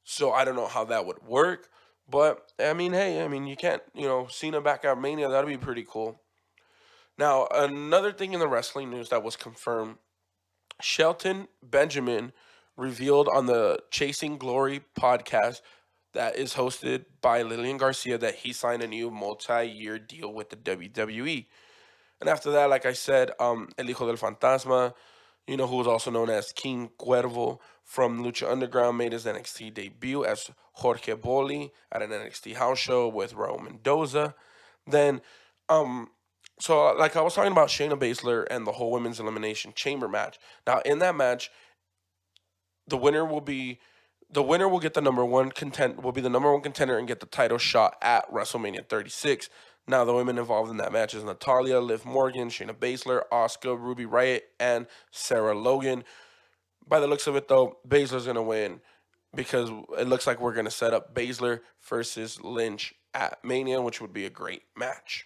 So I don't know how that would work. But I mean, hey, I mean, you can't, Cena back at Mania, that'd be pretty cool. Now, another thing in the wrestling news that was confirmed, Shelton Benjamin revealed on the Chasing Glory podcast that is hosted by Lillian Garcia that he signed a new multi-year deal with the WWE. And after that, like I said, El Hijo del Fantasma, who was also known as King Cuervo from Lucha Underground, made his NXT debut as Jorge Boli at an NXT house show with Raul Mendoza. Then, um, so like I was talking about Shayna Baszler and the whole women's elimination chamber match. Now, in that match, the winner will be the winner will get the number one content will be the number one contender and get the title shot at WrestleMania 36. Now the women involved in that match is Natalia, Liv Morgan, Shayna Baszler, Asuka, Ruby Riott, and Sarah Logan. By the looks of it, though, Baszler's gonna win because it looks like we're gonna set up Baszler versus Lynch at Mania, which would be a great match.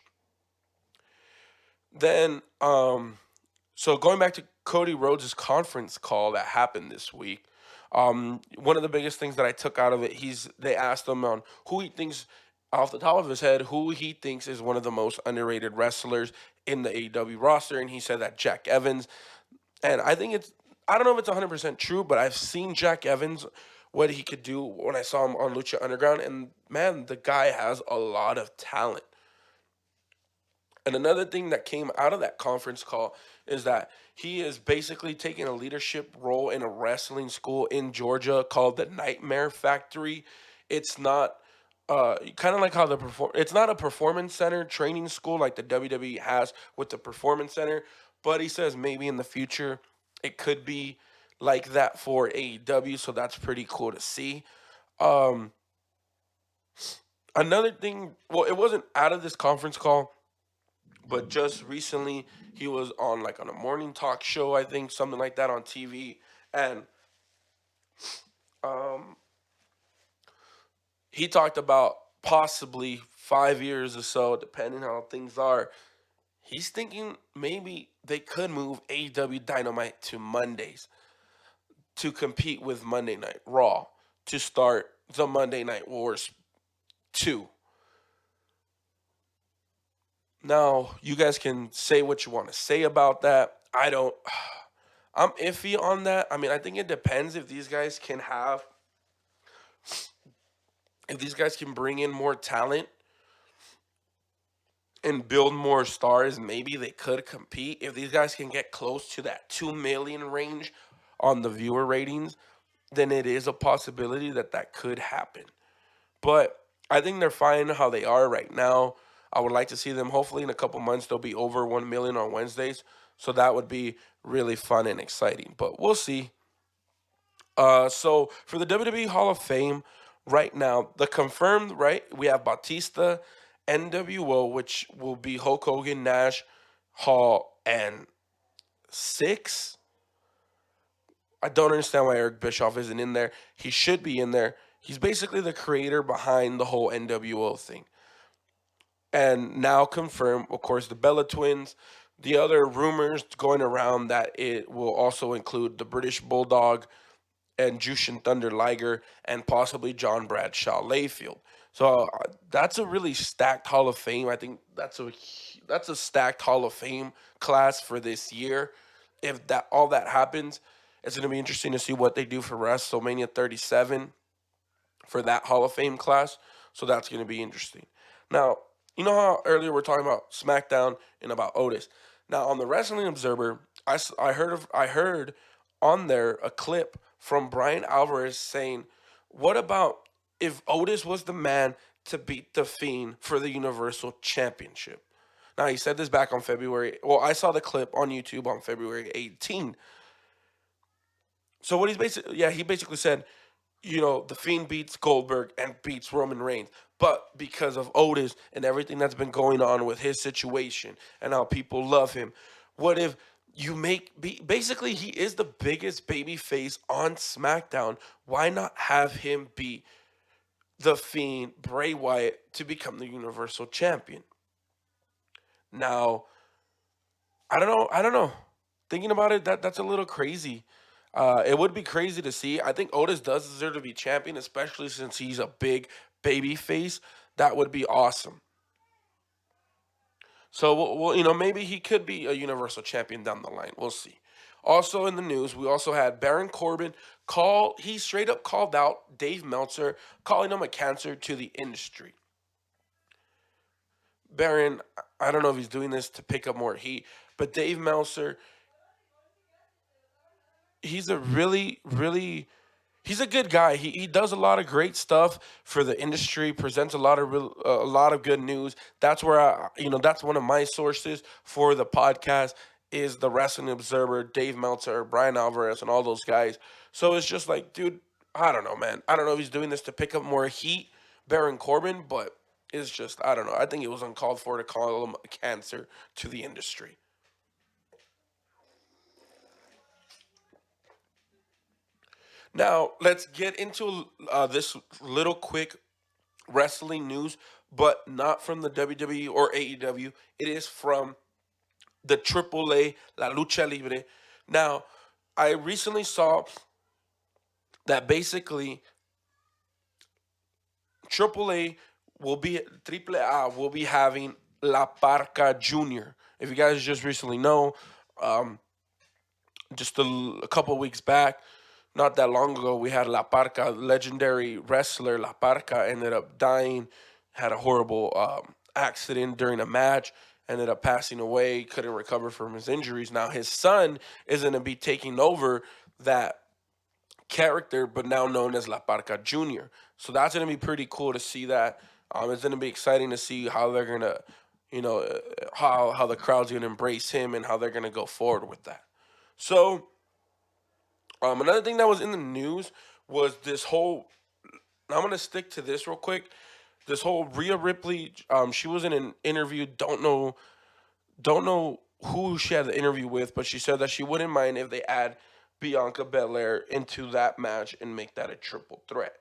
Then, so going back to Cody Rhodes' conference call that happened this week, one of the biggest things that I took out of it, they asked him on who he thinks, off the top of his head, who he thinks is one of the most underrated wrestlers in the AEW roster, and he said that Jack Evans. And I don't know if it's 100% true, but I've seen Jack Evans, what he could do when I saw him on Lucha Underground, and man, the guy has a lot of talent. And another thing that came out of that conference call is that he is basically taking a leadership role in a wrestling school in Georgia called the Nightmare Factory. It's not kind of like how it's not a performance center training school like the WWE has with the performance center, but he says maybe in the future it could be like that for AEW, so that's pretty cool to see. Um, Another thing, well, it wasn't out of this conference call, but just recently he was on a morning talk show, I think, something like that on TV, and um, he talked about possibly 5 years or so, depending on how things are. He's thinking maybe they could move AEW Dynamite to Mondays to compete with Monday Night Raw to start the Monday Night Wars 2. Now, you guys can say what you want to say about that. I don't. I'm iffy on that. I mean, I think it depends if these guys can bring in more talent and build more stars, maybe they could compete. If these guys can get close to that 2 million range on the viewer ratings, then it is a possibility that that could happen. But I think they're fine how they are right now. I would like to see them. Hopefully, in a couple months, they'll be over 1 million on Wednesdays. So that would be really fun and exciting. But we'll see. So for the WWE Hall of Fame, right now, the confirmed, right, we have Batista, NWO, which will be Hulk Hogan, Nash, Hall, and six. I don't understand why Eric Bischoff isn't in there. He should be in there. He's basically the creator behind the whole NWO thing. And now confirmed, of course, the Bella Twins. The other rumors going around that it will also include the British Bulldog and Jushin Thunder Liger and possibly John Bradshaw Layfield. So that's a really stacked Hall of Fame. I think that's a stacked Hall of Fame class for this year. If that all that happens, it's going to be interesting to see what they do for WrestleMania 37 for that Hall of Fame class. So that's going to be interesting. Now, you know how earlier we're talking about SmackDown and about Otis. Now on the Wrestling Observer, I heard on there a clip from Brian Alvarez saying, "What about if Otis was the man to beat the Fiend for the Universal Championship?" Now he said this back on February. Well, I saw the clip on YouTube on February 18. So what he basically said, the Fiend beats Goldberg and beats Roman Reigns. But because of Otis and everything that's been going on with his situation and how people love him, what if basically he is the biggest baby face on SmackDown. Why not have him beat the Fiend, Bray Wyatt, to become the Universal Champion? Now, I don't know. I don't know. Thinking about it, that's a little crazy. It would be crazy to see. I think Otis does deserve to be champion, especially since he's a big baby face. That would be awesome. So, maybe he could be a Universal Champion down the line. We'll see. Also in the news, we also had Baron Corbin call. He straight up called out Dave Meltzer, calling him a cancer to the industry. Baron, I don't know if he's doing this to pick up more heat, but Dave Meltzer, he's a really he's a good guy. He does a lot of great stuff for the industry. Presents a lot of good news. That's where that's one of my sources for the podcast is the Wrestling Observer, Dave Meltzer, Brian Alvarez, and all those guys. So it's just like, dude, I don't know, man. I don't know if he's doing this to pick up more heat, Baron Corbin, but it's just I don't know. I think it was uncalled for to call him a cancer to the industry. Now let's get into this little quick wrestling news, but not from the WWE or AEW. It is from the AAA, La Lucha Libre. Now, I recently saw that basically AAA Triple A will be having La Parca Junior. If you guys just recently know, um, just a couple weeks back, not that long ago, we had La Parca, legendary wrestler La Parca, ended up dying, had a horrible accident during a match, ended up passing away, couldn't recover from his injuries. Now his son is going to be taking over that character, but now known as La Parca Junior. So that's going to be pretty cool to see that. It's going to be exciting to see how they're going to, how the crowd's going to embrace him and how they're going to go forward with that. So another thing that was in the news was this whole. I'm gonna stick to this real quick. This whole Rhea Ripley. She was in an interview. Don't know who she had the interview with, but she said that she wouldn't mind if they add Bianca Belair into that match and make that a triple threat.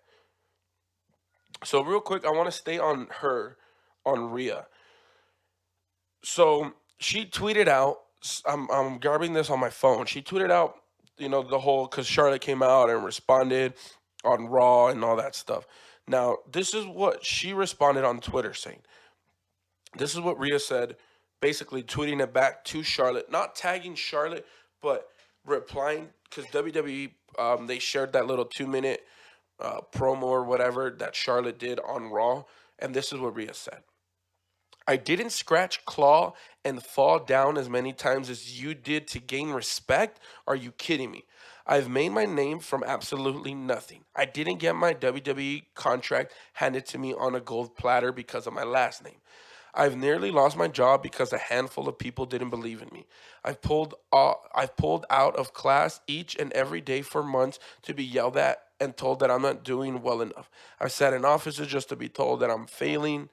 So real quick, I want to stay on her, on Rhea. So she tweeted out. I'm grabbing this on my phone. She tweeted out, the whole because Charlotte came out and responded on Raw and all that stuff. Now, this is what she responded on Twitter saying. This is what Rhea said, basically tweeting it back to Charlotte, not tagging Charlotte, but replying because WWE they shared that little 2 minute promo or whatever that Charlotte did on Raw, and this is what Rhea said. I didn't scratch, claw, and fall down as many times as you did to gain respect. Are you kidding me? I've made my name from absolutely nothing. I didn't get my WWE contract handed to me on a gold platter because of my last name. I've nearly lost my job because a handful of people didn't believe in me. I've pulled out of class each and every day for months to be yelled at and told that I'm not doing well enough. I've sat in offices just to be told that I'm failing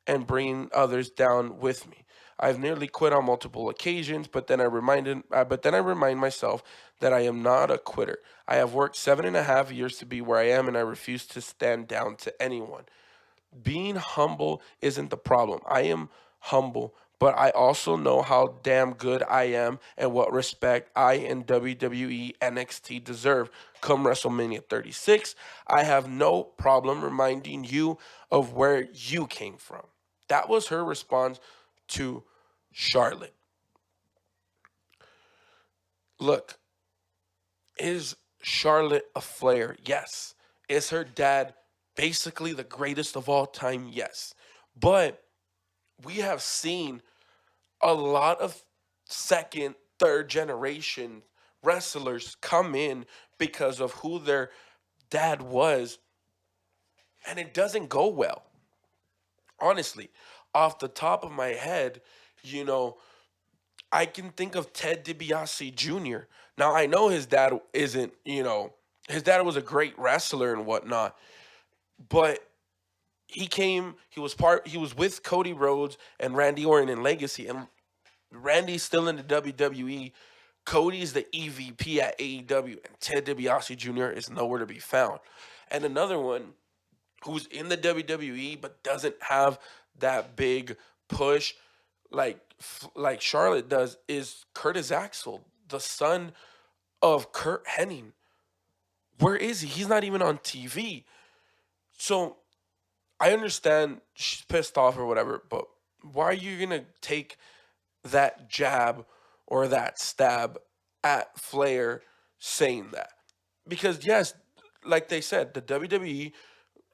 and bringing others down with me. I've nearly quit on multiple occasions, but then I remind myself that I am not a quitter. I have worked 7.5 years to be where I am, and I refuse to stand down to anyone. Being humble isn't the problem. I am humble, but I also know how damn good I am and what respect I and WWE NXT deserve. Come WrestleMania 36, I have no problem reminding you of where you came from. That was her response to Charlotte. Look, is Charlotte a Flair? Yes. Is her dad basically the greatest of all time? Yes. But we have seen a lot of second, third generation wrestlers come in because of who their dad was, and it doesn't go well. Honestly, off the top of my head, you know, I can think of Ted DiBiase Jr. Now I know his dad isn't, his dad was a great wrestler and whatnot, but he was with Cody Rhodes and Randy Orton in Legacy, and Randy's still in the WWE. Cody's the EVP at AEW, and Ted DiBiase Jr. is nowhere to be found. And another one who's in the WWE but doesn't have that big push like Charlotte does is Curtis Axel, the son of Kurt Hennig. Where is he? He's not even on TV. So I understand she's pissed off or whatever, but why are you gonna take that jab or that stab at Flair saying that? Because yes, like they said, the WWE,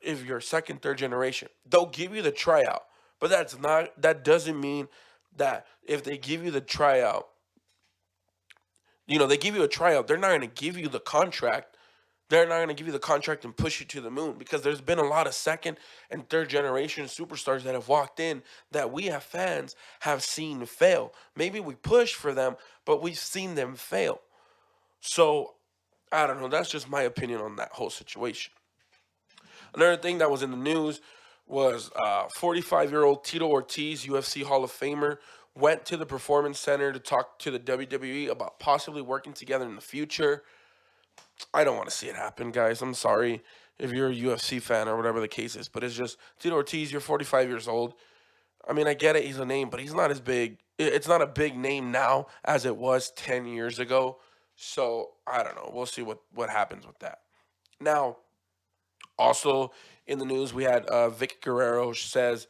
if you're second, third generation, they'll give you the tryout. But that doesn't mean that if they give you the tryout, they give you a tryout, they're not gonna give you the contract. They're not going to give you the contract and push you to the moon, because there's been a lot of second and third generation superstars that have walked in that we as fans have seen fail. Maybe we push for them, but we've seen them fail. So I don't know. That's just my opinion on that whole situation. Another thing that was in the news was 45-year-old Tito Ortiz, UFC Hall of Famer, went to the Performance Center to talk to the WWE about possibly working together in the future. I don't want to see it happen, guys. I'm sorry if you're a UFC fan or whatever the case is, but it's just Tito Ortiz. You're 45 years old. I mean, I get it. He's a name, but he's not as big. It's not a big name now as it was 10 years ago. So I don't know. We'll see what happens with that. Now, also in the news, we had Vic Guerrero says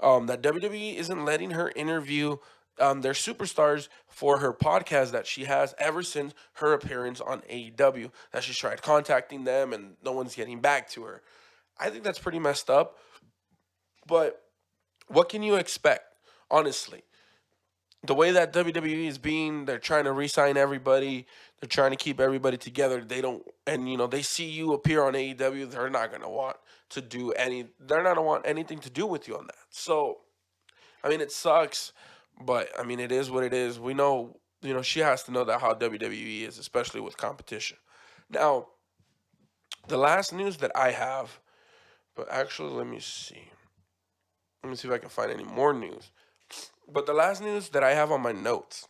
that WWE isn't letting her interview their superstars for her podcast that she has ever since her appearance on AEW. That she's tried contacting them and no one's getting back to her. I think that's pretty messed up. But what can you expect, honestly? The way that WWE is being, they're trying to re-sign everybody. They're trying to keep everybody together. They don't, and they see you appear on AEW. They're not gonna want to do any. They're not gonna want anything to do with you on that. So I mean, it sucks, but I mean, it is what it is. We know, she has to know that how WWE is, especially with competition. Now, the last news that I have, but actually, let me see. Let me see if I can find any more news. But the last news that I have on my notes,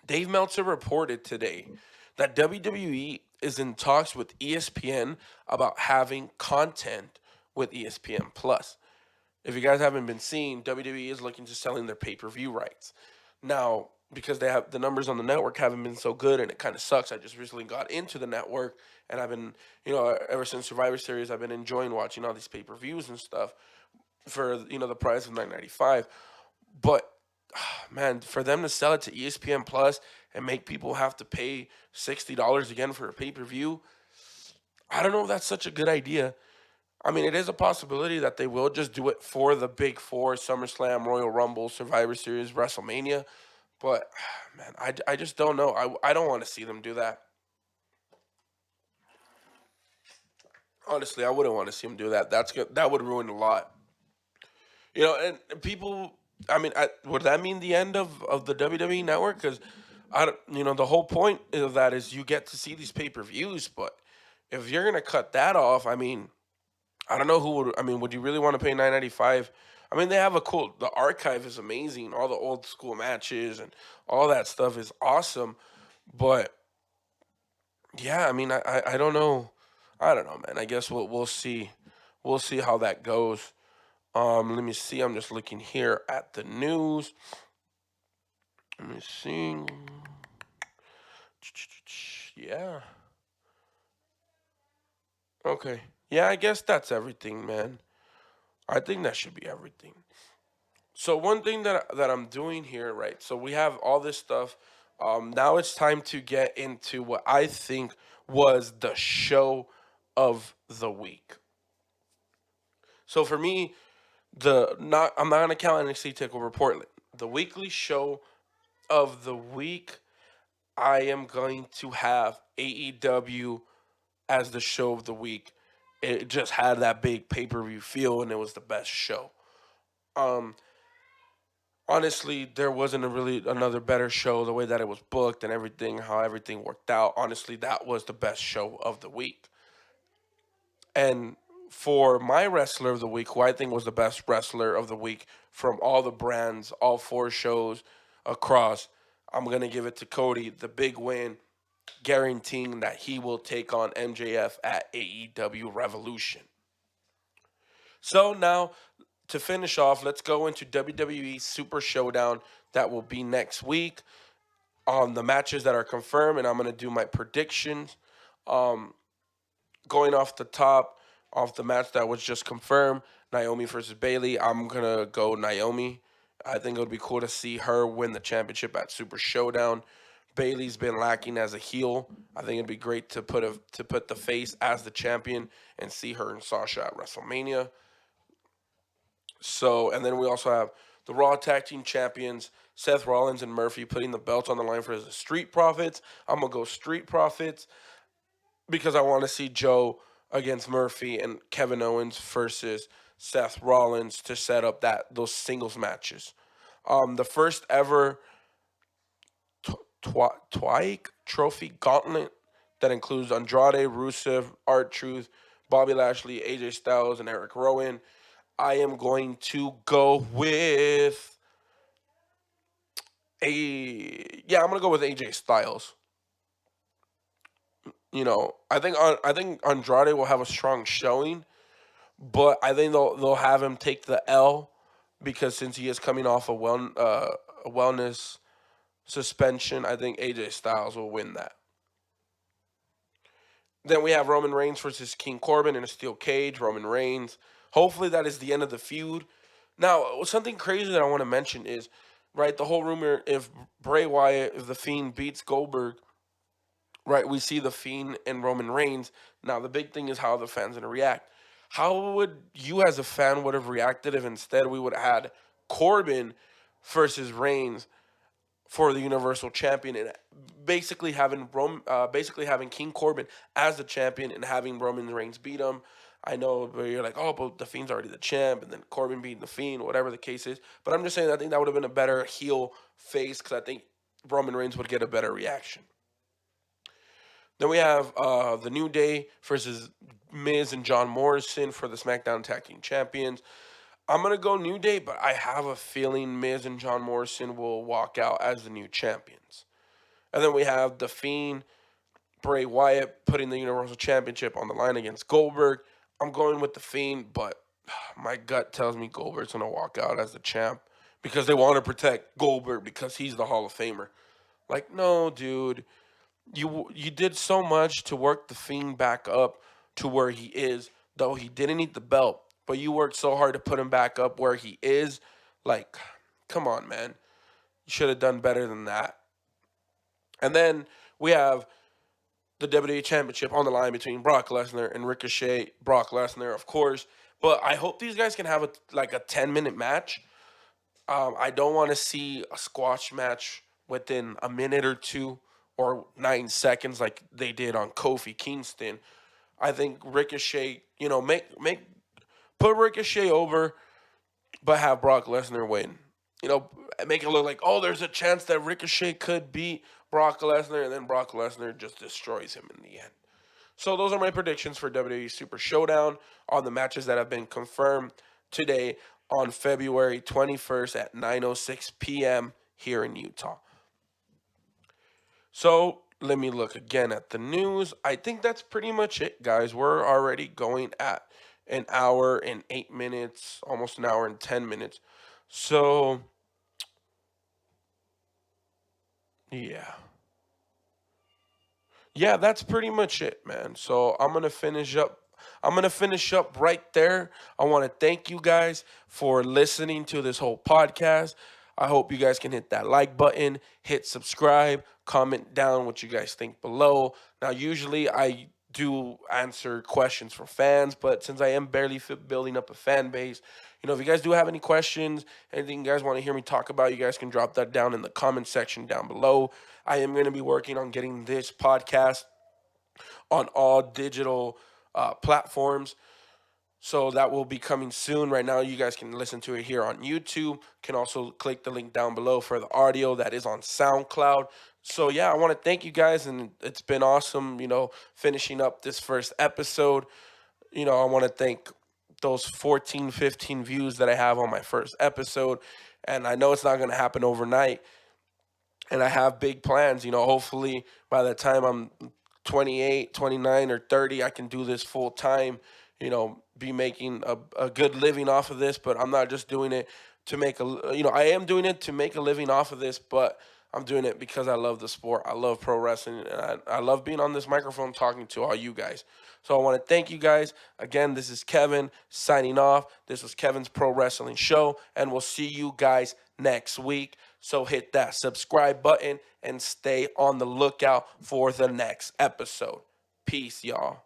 Dave Meltzer reported today that WWE is in talks with ESPN about having content with ESPN Plus. If you guys haven't been seeing, WWE is looking to selling their pay-per-view rights. Now, because they have the numbers on the network haven't been so good and it kind of sucks. I just recently got into the network and I've been, ever since Survivor Series, I've been enjoying watching all these pay-per-views and stuff for, the price of $9.95. But man, for them to sell it to ESPN Plus and make people have to pay $60 again for a pay-per-view, I don't know if that's such a good idea. I mean, it is a possibility that they will just do it for the big four: SummerSlam, Royal Rumble, Survivor Series, WrestleMania. But, man, I just don't know. I don't want to see them do that. Honestly, I wouldn't want to see them do that. That would ruin a lot. And people, I mean, would that mean the end of the WWE network? Because, I don't, the whole point of that is you get to see these pay-per-views. But if you're going to cut that off, I mean, I don't know who would. I mean, would you really want to pay $9.95? I mean, they have a cool. The archive is amazing. All the old school matches and all that stuff is awesome. But yeah, I mean, I don't know. I don't know, man. I guess we'll see. We'll see how that goes. Let me see. I'm just looking here at the news. Let me see. Yeah. Okay. Yeah, I guess that's everything, man. I think that should be everything. So one thing that I'm doing here, right? So we have all this stuff. Now it's time to get into what I think was the show of the week. So for me, I'm not gonna count NXT Takeover Portland. The weekly show of the week, I am going to have AEW as the show of the week. It just had that big pay per view feel, and it was the best show. Um, Honestly, there wasn't a really another better show. The way that it was booked and everything, how everything worked out. Honestly, that was the best show of the week. And for my wrestler of the week, who I think was the best wrestler of the week from all the brands, all four shows across, I'm gonna give it to Cody. The big win, guaranteeing that he will take on MJF at AEW Revolution. So now to finish off, let's go into WWE Super Showdown that will be next week on the matches that are confirmed, and I'm going to do my predictions. Um, Going off the top, off the match that was just confirmed, Naomi versus Bailey, I'm going to go Naomi. I think it would be cool to see her win the championship at Super Showdown. Bailey's been lacking as a heel. I think it'd be great to put the face as the champion and see her and Sasha at WrestleMania. So, and then we also have the Raw Tag Team Champions, Seth Rollins and Murphy, putting the belts on the line for the Street Profits. I'm gonna go Street Profits because I want to see Joe against Murphy and Kevin Owens versus Seth Rollins to set up those singles matches. The first ever Twike Trophy Gauntlet that includes Andrade, Rusev, R-Truth, Bobby Lashley, AJ Styles, and Eric Rowan. I am going to go with I'm gonna go with AJ Styles. I think Andrade will have a strong showing, but I think they'll have him take the L because since he is coming off a wellness suspension, I think AJ Styles will win that. Then we have Roman Reigns versus King Corbin in a steel cage. Roman Reigns. Hopefully that is the end of the feud. Now, something crazy that I want to mention is, right, the whole rumor if Bray Wyatt, if the Fiend beats Goldberg, right, we see the Fiend and Roman Reigns. Now, the big thing is how the fans going to react. How would you as a fan would have reacted if instead we would have had Corbin versus Reigns for the Universal Champion and basically having King Corbin as the champion and having Roman Reigns beat him. I know, but you're like, oh, but the Fiend's already the champ, and then Corbin beating the Fiend, whatever the case is. But I'm just saying, I think that would have been a better heel face because I think Roman Reigns would get a better reaction. Then we have the New Day versus Miz and John Morrison for the SmackDown Tag Team Champions. I'm going to go New Day, but I have a feeling Miz and John Morrison will walk out as the new champions. And then we have The Fiend, Bray Wyatt putting the Universal Championship on the line against Goldberg. I'm going with The Fiend, but my gut tells me Goldberg's going to walk out as the champ because they want to protect Goldberg because he's the Hall of Famer. Like, no, dude. You did so much to work the Fiend back up to where he is, though he didn't need the belt. But you worked so hard to put him back up where he is. Like, come on, man. You should have done better than that. And then we have the WWE Championship on the line between Brock Lesnar and Ricochet. Brock Lesnar, of course. But I hope these guys can have a 10-minute match. I don't want to see a squash match within a minute or two or 9 seconds like they did on Kofi Kingston. I think Ricochet, put Ricochet over, but have Brock Lesnar win. Make it look like, oh, there's a chance that Ricochet could beat Brock Lesnar, and then Brock Lesnar just destroys him in the end. So those are my predictions for WWE Super Showdown on the matches that have been confirmed today on February 21st at 9:06 p.m. here in Utah. So let me look again at the news. I think that's pretty much it, guys. We're already going at an hour and 8 minutes, almost an hour and 10 minutes. So, yeah. Yeah, that's pretty much it, man. So I'm gonna finish up. I'm gonna finish up right there. I want to thank you guys for listening to this whole podcast. I hope you guys can hit that like button, hit subscribe, comment down what you guys think below. Now, usually I do answer questions for fans, but since I am barely building up a fan base, if you guys do have any questions, anything you guys want to hear me talk about, you guys can drop that down in the comment section down below. I am going to be working on getting this podcast on all digital platforms. So that will be coming soon. Right now, you guys can listen to it here on YouTube. Can also click the link down below for the audio that is on SoundCloud. So yeah, I want to thank you guys, and it's been awesome, finishing up this first episode. I want to thank those 14, 15 views that I have on my first episode. And I know it's not going to happen overnight. And I have big plans, hopefully by the time I'm 28, 29, or 30, I can do this full time. be making a good living off of this, but I'm not just doing it to make I am doing it to make a living off of this, but I'm doing it because I love the sport. I love pro wrestling, and I love being on this microphone talking to all you guys. So I want to thank you guys. Again, this is Kevin signing off. This was Kevin's Pro Wrestling Show, and we'll see you guys next week. So hit that subscribe button and stay on the lookout for the next episode. Peace, y'all.